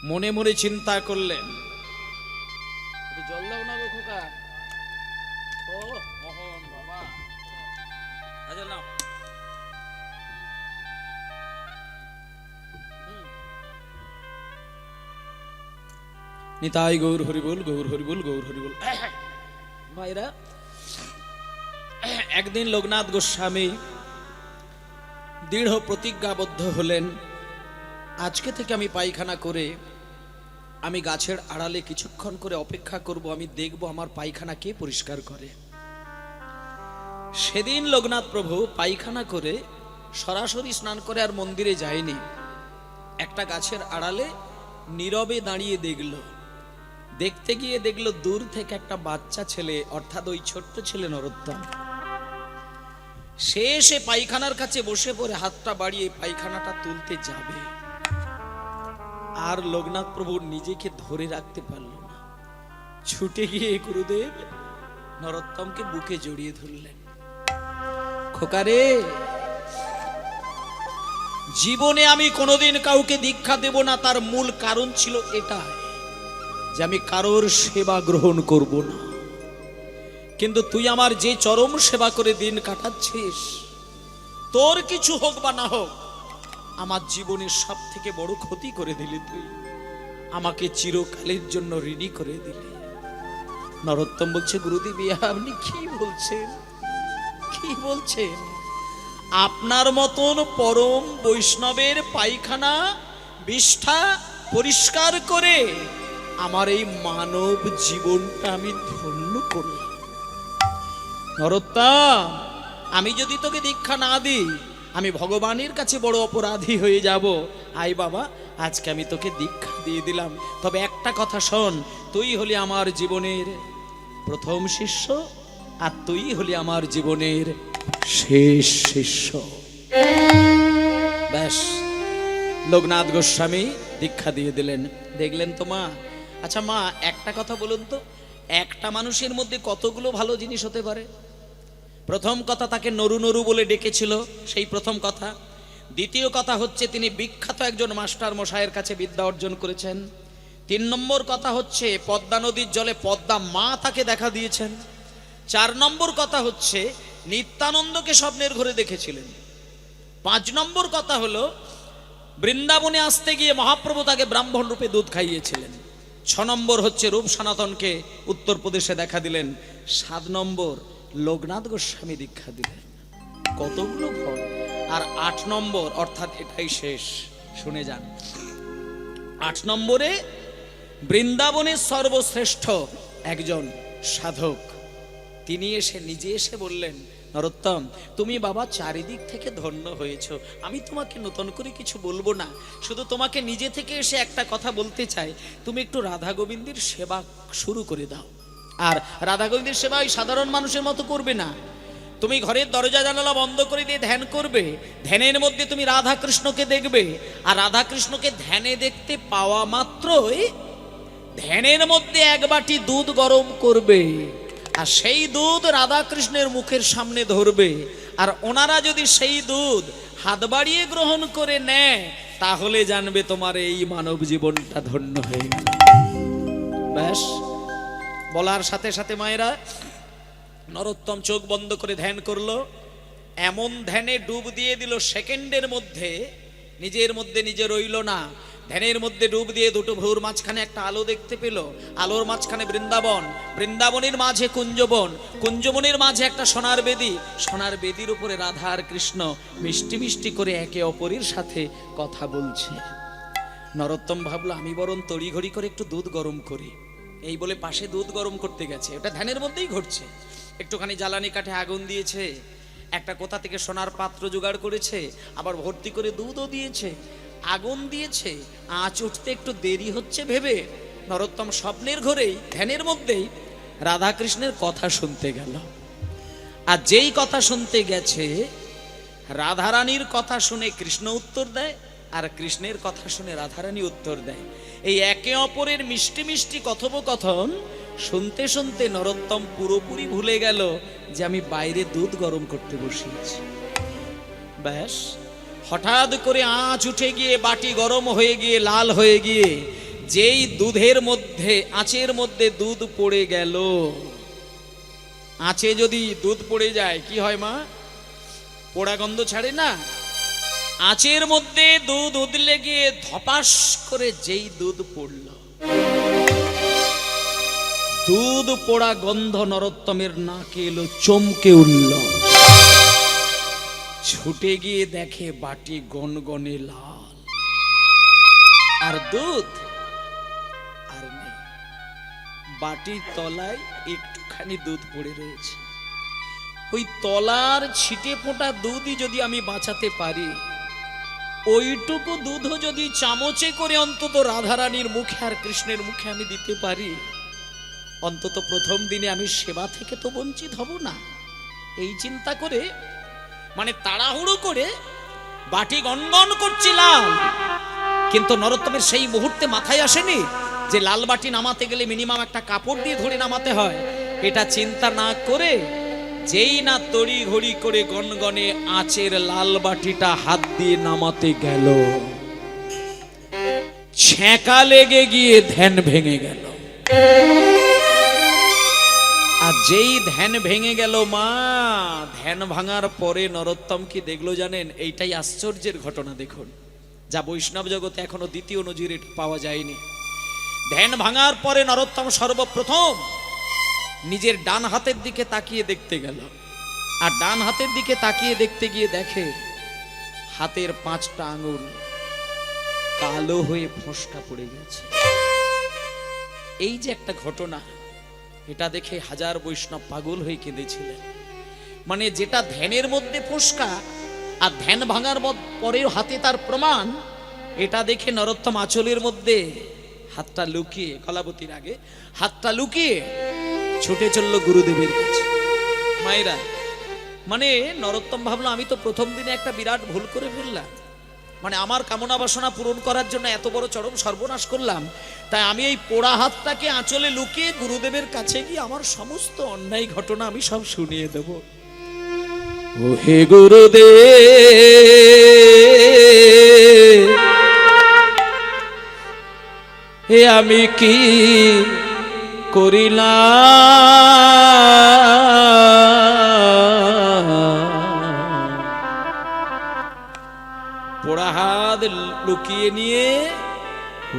মনে মনে চিন্তা করলেন, জল দাও না গো খোকা। ও মোহন বাবা, আচ্ছা নাও। নিতাই গৌর হরিবল, গৌর হরিবল, গৌর হরিবল। মায়েরা, একদিন লোকনাথ গোস্বামী দৃঢ় প্রতিজ্ঞাবদ্ধ হলেন, আজকে থেকে আমি পায়খানা করে আমি গাছের আড়ালে কিছুক্ষণ করে অপেক্ষা করব, আমি দেখব আমার পায়খানা কে পরিষ্কার করে। সেদিন লোকনাথ প্রভু পায়খানা করে সরাসরি স্নান করে আর মন্দিরে যায়নি। একটা গাছের আড়ালে নীরবে দাঁড়িয়ে দেখল। দেখতে গিয়ে দেখলো দূর থেকে একটা বাচ্চা ছেলে, অর্থাৎ ওই ছোট্ট ছেলে নরোত্তম, সে এসে পায়খানার কাছে বসে পড়ে হাতটা বাড়িয়ে পায়খানাটা তুলতে যাবে। আর লোকনাথ প্রভু নিজেকে ধরে রাখতে পারল না, ছুটে গিয়ে গুরুদেব নরোত্তমকে বুকে জড়িয়ে ধরলেন। খোকারে, জীবনে আমি কোনোদিন কাউকে দীক্ষা দেব না, তার মূল কারণ ছিল এটা যে আমি কারোর সেবা গ্রহণ করব না। কিন্তু তুই আমার যে চরম সেবা করে দিন কাটাচ্ছিস, তোর কিছু হোক বা না হোক, আমার জীবনের সব থেকে বড় ক্ষতি করে দিলি। তুই আমাকে চিরকালের জন্য ঋণী করে দিলি। নরোত্তম বলছে, গুরুদেব আপনি কি বলছেন, কি বলছেন? আপনার মতন পরম বৈষ্ণবের পায়খানা বিষ্ঠা পরিষ্কার করে আমার এই মানব জীবনটা আমি ধন্য করলাম। নরোত্তম, আমি যদি তোকে দীক্ষা না দিই, আমি ভগবানের কাছে বড় অপরাধী হয়ে যাব। আয় বাবা, আজকে আমি তোকে দীক্ষা দিয়ে দিলাম। তবে একটা কথা শোন, তুই হলি আমার জীবনের প্রথম শিষ্য, আর তুই হলি আমার জীবনের শেষ শিষ্য। ব্যাস, লোকনাথ গোস্বামী দীক্ষা দিয়ে দিলেন। দেখলেন তো মা? আচ্ছা মা, একটা কথা বলুন তো, একটা মানুষের মধ্যে কতগুলো ভালো জিনিস হতে পারে? প্রথম কথা, তাকে নরু নরু বলে ডেকেছিল, সেই প্রথম কথা। দ্বিতীয় কথা হচ্ছে তিনি বিখ্যাত একজন মাস্টার মশাইয়ের কাছে বিদ্যা অর্জন করেছেন। 3 নম্বর কথা হচ্ছে পদ্মা নদীর জলে পদ্মা মা তাকে দেখা দিয়েছেন। 4 নম্বর কথা হচ্ছে নিত্যানন্দকে স্বপ্নের ঘরে দেখেছিলেন। 5 নম্বর কথা হলো বৃন্দাবনে আসতে গিয়ে মহাপ্রভু তাকে ব্রাহ্মণ রূপে দুধ খাইয়েছিলেন। 6 নম্বর হচ্ছে রূপ সনাতনকে উত্তরপ্রদেশে দেখা দিলেন। 7 নম্বর লোকনাথ গোস্বামী দীক্ষা দিলেন। কতগুলো ফল! আর 8 নম্বর, অর্থাৎ এটাই শেষ, শুনে যান। 8 নম্বরে বৃন্দাবনের সর্বশ্রেষ্ঠ একজন সাধক তিনি এসে নিজে এসে বললেন, নরোত্তম, তুমি বাবা চারিদিক থেকে ধন্য হয়েছো, আমি তোমাকে নতুন করে কিছু বলবো না, শুধু তোমাকে নিজে থেকে এসে একটা কথা বলতে চাই, তুমি একটু রাধা গোবিন্দের সেবা শুরু করে দাও। আর রাধা গোবিন্দের সেবা ওই সাধারণ মানুষের মতো করবে না, তুমি ঘরের দরজা জানালা বন্ধ করে দিয়ে ধ্যান করবে। ধ্যানের মধ্যে তুমি রাধা কৃষ্ণকে দেখবে, আর রাধা কৃষ্ণকে ধ্যানে দেখতে পাওয়া মাত্রই ধ্যানের মধ্যে 1 বাটি দুধ গরম করবে, আর সেই দুধ রাধা কৃষ্ণের মুখের সামনে ধরবে। আর ওনারা যদি সেই দুধ হাত বাড়িয়ে গ্রহণ করে নেয়, তাহলে জানবে তোমার এই মানব জীবনটা ধন্য হয়ে গেল। ব্যাস, বলার সাথে সাথে মায়েরা নরোত্তম চোখ বন্ধ করে ধ্যান করলো। এমন ধ্যানে ডুব দিয়ে দিল, সেকেন্ডের মধ্যে নিজের মধ্যে নিজে রইল না। ধ্যানের মধ্যে ডুব দিয়ে দুটো ভ্রুর মাঝখানে একটা আলো দেখতে পেল। আলোর মাঝখানে বৃন্দাবন, বৃন্দাবনের মাঝে কুঞ্জবন, কুঞ্জবনের মাঝে একটা সোনার বেদি, সোনার বেদির উপরে রাধা আর কৃষ্ণ মিষ্টি মিষ্টি করে একে অপরের সাথে কথা বলছে। নরোত্তম ভাবলো, আমি বরং তড়িঘড়ি করে একটু দুধ গরম করি। এই বলে পাশে দুধ গরম করতে গেছে। ওটা ধ্যানের মধ্যেই ঘটছে। একটুখানি জ্বালানি কাঠে আগুন দিয়েছে, একটা কোথা থেকে সোনার পাত্র জোগাড় করেছে, আবার ভর্তি করে দুধও দিয়েছে, আগুন দিয়েছে। আঁচ উঠতে একটু দেরি হচ্ছে ভেবে নরোত্তম স্বপ্নের ঘরেই ধ্যানের মধ্যেই রাধাকৃষ্ণের কথা শুনতে গেল। আর যেই কথা শুনতে গেছে, রাধারানীর কথা শুনে কৃষ্ণ উত্তর দেয়, আর কৃষ্ণের কথা শুনে রাধারানী উত্তর দেয়। এই একে অপরের মিষ্টি মিষ্টি কথোপকথন শুনতে শুনতে নরোত্তম পুরোপুরি ভুলে গেল যে আমি বাইরে দুধ গরম করতে বসিয়েছি। ব্যাস, হঠাৎ করে আঁচ উঠে গিয়ে বাটি গরম হয়ে গিয়ে লাল হয়ে গিয়ে যেই দুধের মধ্যে, আঁচের মধ্যে দুধ পড়ে গেল। আঁচে যদি দুধ পড়ে যায় কি হয় মা? পোড়া গন্ধ ছাড়ে না? আঁচের মধ্যে দুধ উদলে গিয়ে ধপাস করে যেই দুধ পড়ল, দুধ পোড়া গন্ধ নরোত্তমের নাকে এলো, চমকে উঠল। ছুটে গিয়ে দেখে বাটি গনগনে লাল, আর দুধ আর নেই। বাটির তলায় একটুখানি দুধ পড়ে রয়েছে। ওই তলার ছিটে ফোঁটা দুধই যদি আমি বাঁচাতে পারি, ওইটুকু দুধও যদি চামচে করে অন্তত রাধারানীর মুখে আর কৃষ্ণের মুখে আমি দিতে পারি, অন্তত প্রথম দিনে আমি সেবা থেকে তো বঞ্চিত হব না। এই চিন্তা করে, মানে তাড়াহুড়ো করে বাটি গনগন করছিলাম, কিন্তু নরোত্তমের সেই মুহূর্তে মাথায় আসেনি যে লাল বাটি নামাতে গেলে মিনিমাম একটা কাপড় দিয়ে ধরে নামাতে হয়। এটা চিন্তা না করে যেই না তড়ি ঘড়ি করে গনগনে আঁচের লাল বাটিটা হাত দিয়ে নামাতে গেল, ছ্যাঁকা লেগে গিয়ে ধ্যান ভেঙে গেল। আর যেই ধ্যান ভেঙে গেল মা, ধ্যান ভাঙার পরে নরোত্তম কি দেখলো জানেন? এইটাই আশ্চর্যের ঘটনা। দেখুন, যা বৈষ্ণব জগতে এখনো দ্বিতীয় নজির এটা পাওয়া যায়নি। ধ্যান ভাঙার পরে নরোত্তম সর্বপ্রথম নিজের ডান হাতের দিকে তাকিয়ে দেখতে গেল, আর ডান হাতের দিকে তাকিয়ে দেখতে গিয়ে দেখে হাতের 5টা আঙুল কালো হয়ে ফোস্কা পড়ে গেছে। এই যে একটা ঘটনা, এটা দেখে হাজার বৈষ্ণব পাগল হয়ে কেঁদেছিলেন। মানে যেটা ধ্যানের মধ্যে ফোস্কা আর ধ্যান ভাঙার পরেও হাতে তার প্রমাণ, এটা দেখে নরোত্তম আঁচলের মধ্যে হাতটা লুকিয়ে, কলাবতীর আগে হাতটা লুকিয়ে ছুটে চলল গুরুদেবের কাছে। মায়েরা, মানে নরোত্তম ভাবলো আমি তো প্রথম দিনে একটা বিরাট ভুল করে ফেললাম, মানে আমার কামনা বাসনা পূরণ করার জন্য এত বড় চরম সর্বনাশ করলাম, তাই আমি এই পোড়া হাতটাকে আঁচলে লুকিয়ে গুরুদেবের কাছে গিয়ে আমার সমস্ত অন্যায় ঘটনা আমি সব শুনিয়ে দেব। ও হে গুরুদেব, হে আমি কি করিলাম? পোড়া হাত লুকিয়ে নিয়ে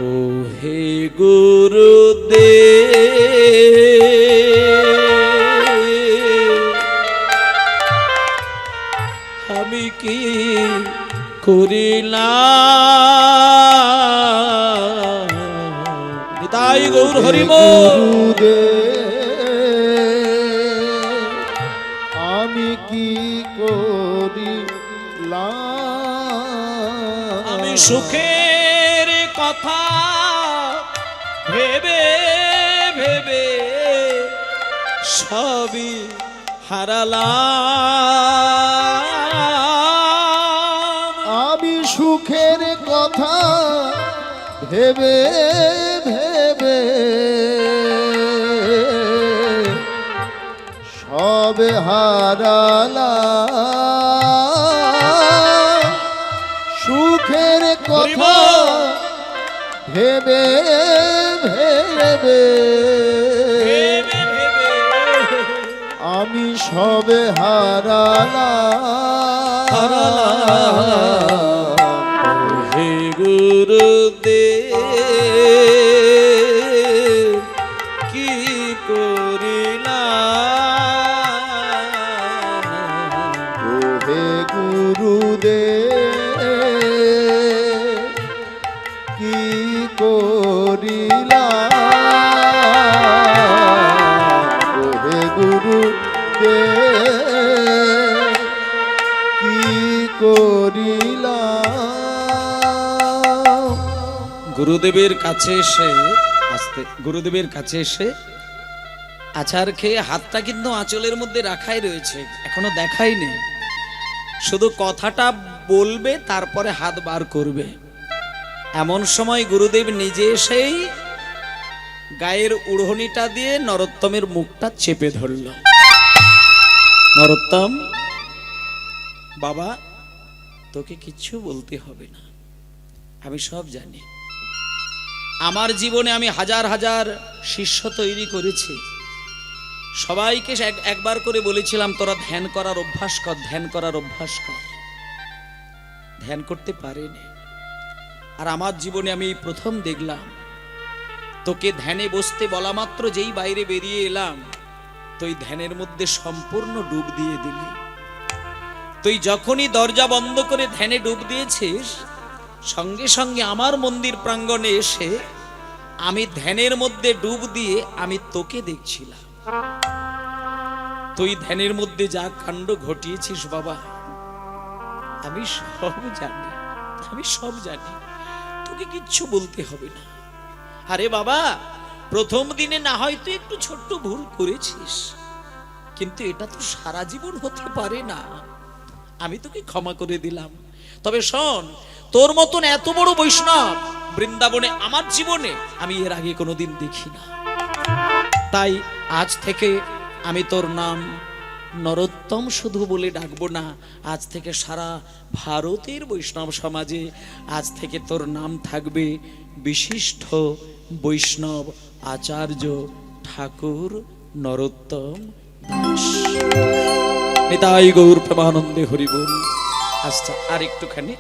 ও হে গুরুদেব, আমি কি করিলাম? নিতাই গৌর হরিবোল।
আমি কি করিলাম?
আমি সুখের কথা ভেবে ভেবে সবই হারালাম।
আমি সুখের কথা ভেবে ভেবে সবে হারালাম। সুখের কথা ভেবে ভেবে আমি সবে হারালাম।
হে গুরুদেব, কি করিলাম?
ও হে গুরুদেব, কি করিলাম? ও হে গুরুদেব, কি করিলাম?
গুরুদেবের কাছে এসে গুরুদেবের কাছে এসে আচার খেয়ে হাতটা কিন্তু আঁচলের মধ্যে রাখাই রয়েছে, এখনো দেখাই নেই। শুধু কথাটা বলবে, তারপরে হাত বার করবে। এমন সময় গুরুদেব নিজে এসেই গায়ের উড়হনিটা দিয়ে নরোত্তমের মুখটা চেপে ধরল। নরোত্তম, বাবা তোকে কিচ্ছু বলতে হবে না, আমি সব জানি। আমার জীবনে আমি হাজার হাজার শিষ্য তৈরি করেছি, সবাইকে একবার করে বলেছিলাম তোরা ধ্যান করার অভ্যাস কর, ধ্যান করার অভ্যাস কর। ধ্যান করতে পারেনি। আর আমার জীবনে আমি এই প্রথম দেখলাম তোকে ধ্যানে বসতে বলা মাত্র যেই বাইরে বেরিয়ে এলাম, তুই ধ্যানের মধ্যে সম্পূর্ণ ডুব দিয়ে দিলি। তুই যখনই দরজা বন্ধ করে ধ্যানে ডুব দিয়েছিস, সঙ্গে সঙ্গে আমার মন্দির প্রাঙ্গণে এসে আমি ধ্যানের মধ্যে ডুব দিয়ে আমি তোকে দেখছিলাম। তুই ধ্যানের মধ্যে যা কাণ্ড ঘটিয়েছিস বাবা, আমি সব জানি, আমি সব জানি, তোকে কিচ্ছু বলতে হবে না। আরে বাবা, প্রথম দিনে না হয় তুই একটু ছোট্ট ভুল করেছিস, কিন্তু এটা তো সারা জীবন হতে পারে না। আমি তোকে ক্ষমা করে দিলাম। তবে শোন, তোর মতন এত বড় বৈষ্ণব বৃন্দাবনে আমার জীবনে আমি এর আগে কোনোদিন দেখি না। তাই আজ থেকে আমি তোর নাম নরোত্তম শুধু বলে ডাকবো না, আজ থেকে সারা ভারতের বৈষ্ণব সমাজে আজ থেকে তোর নাম থাকবে বিশিষ্ট বৈষ্ণব আচার্য ঠাকুর নরোত্তম দাস। নিতাই গৌর প্রেমানন্দে হরি বল। আচ্ছা, আর একটুখানি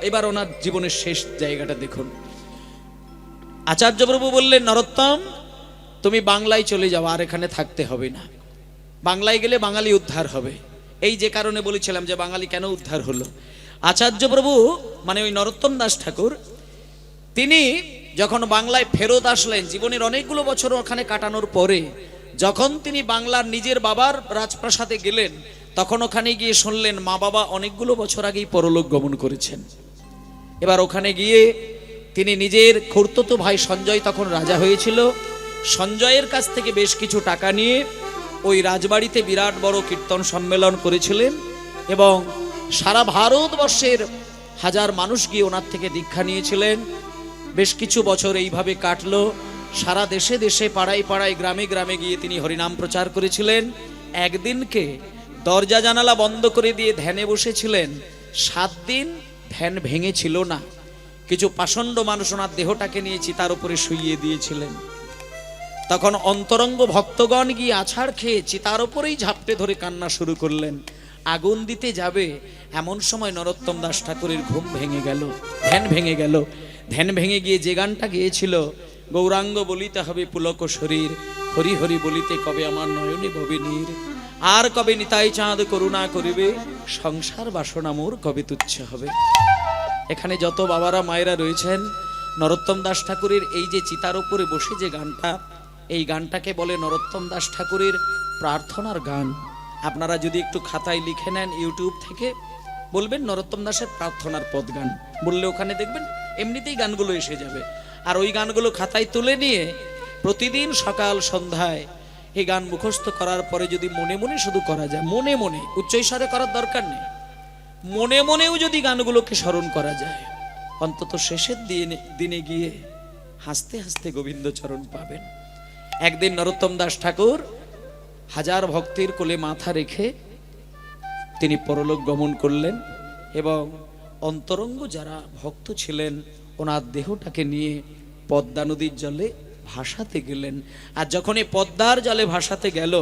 এবার ওনার জীবনের শেষ জায়গাটা দেখুন। আচার্য প্রভু বললেন, নরোত্তম তুমি বাংলায় চলে যাও, আর এখানে থাকতে হবে না। বাংলায় গেলে বাঙালি উদ্ধার হবে। এই যে কারণে বলেছিলাম যে বাঙালি কেন উদ্ধার হলো। আচার্য প্রভু মানে ওই নরোত্তম দাস ঠাকুর, তিনি যখন বাংলায় ফেরত আসলেন, জীবনের অনেকগুলো বছর ওখানে কাটানোর পরে যখন তিনি বাংলার নিজের বাবার রাজপ্রাসাদে গেলেন, তখন ওখানে গিয়ে শুনলেন মা বাবা অনেকগুলো বছর আগেই পরলোক গমন করেছেন। এবার ওখানে গিয়ে তিনি নিজের খুড়তুতো ভাই সঞ্জয় তখন রাজা হয়েছিল, সঞ্জয়ের কাছ থেকে বেশ কিছু টাকা নিয়ে ওই রাজবাড়িতে বিরাট বড় কীর্তন সম্মেলন করেছিলেন এবং সারা ভারতবর্ষের হাজার মানুষ গিয়ে ওনার থেকে দীক্ষা নিয়েছিলেন। বেশ কিছু বছর এইভাবে কাটলো। সারা দেশে দেশে পাড়ায় পাড়ায় গ্রামে গ্রামে গিয়ে তিনি হরিনাম প্রচার করেছিলেন। একদিনকে দরজা জানালা বন্ধ করে দিয়ে ধ্যানে বসেছিলেন। 7 দিন ধ্যান ভেঙেছিল না। কিছু পাষণ্ড মানুষ ওনার দেহটাকে নিয়ে চিতার উপরে শুইয়ে দিয়েছিলেন। তখন অন্তরঙ্গ ভক্তগণ গিয়ে আছাড় খেয়ে চিতার উপরেই ঝাপটে ধরে কান্না শুরু করলেন। আগুন দিতে যাবে এমন সময় নরোত্তম দাস ঠাকুরের ঘুম ভেঙে গেল, ধ্যান ভেঙে গেল। ধ্যান ভেঙে গিয়ে যে গানটা গেয়েছিল, গৌরাঙ্গ বলিতে হবে পুলক শরীর, হরি হরি বলিতে কবে আমার নয়নে ববে নীর, আর কবে নিতাই চাঁদ করুণা করিবে, সংসার বাসনা মোর কবে তুচ্ছ হবে। এখানে যত বাবারা মায়েরা রয়েছেন, নরোত্তম দাস ঠাকুরের এই যে চিতার উপরে বসে যে গানটা, এই গানটাকে বলে নরোত্তম দাস ঠাকুরের প্রার্থনার গান। আপনারা যদি একটু খাতায় লিখে নেন, ইউটিউব থেকে বলবেন নরোত্তম দাসের প্রার্থনার পদ গান বললে ওখানে দেখবেন এমনিতেই গানগুলো এসে যাবে। আর ওই গানগুলো খাতায় তুলে নিয়ে প্রতিদিন সকাল সন্ধ্যায় এই গান মুখস্থ করার পরে যদি মনে মনে শুধু করা যায়, মনে মনে, উচ্চৈস্বরে করার দরকার নেই, মনে মনেও যদি গানগুলোকে স্মরণ করা যায়, অন্তত শেষের দিনে গিয়ে হাসতে হাসতে গোবিন্দ চরণ পাবেন। একদিন নরোত্তম দাস ঠাকুর হাজার ভক্তের কোলে মাথা রেখে তিনি পরলোক গমন করলেন এবং অন্তরঙ্গ যারা ভক্ত ছিলেন ওনার দেহটাকে নিয়ে পদ্মা নদীর জলে ভাসাতে গেলেন। আর যখন এই পদ্মার জলে ভাসাতে গেল,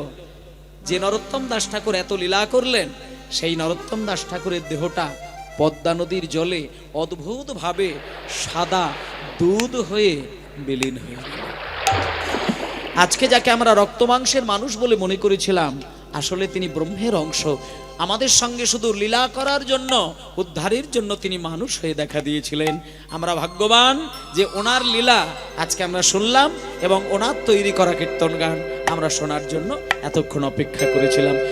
যে নরোত্তম দাস ঠাকুর এত লীলা করলেন, সেই নরোত্তম দাস ঠাকুরের দেহটা পদ্মা নদীর জলে অদ্ভুতভাবে সাদা দুধ হয়ে বিলীন হয়ে গেল। আজকে যাকে আমরা রক্ত মাংসের মানুষ বলে মনে করেছিলাম, আসলে তিনি ব্রহ্মের অংশ। আমাদের সঙ্গে শুধু লীলা করার জন্য, উদ্ধারের জন্য তিনি মানুষ হয়ে দেখা দিয়েছিলেন। আমরা ভাগ্যবান যে ওনার লীলা আজকে আমরা শুনলাম এবং ওনার তৈরি করা কীর্তন গান আমরা শোনার জন্য এতক্ষণ অপেক্ষা করেছিলাম।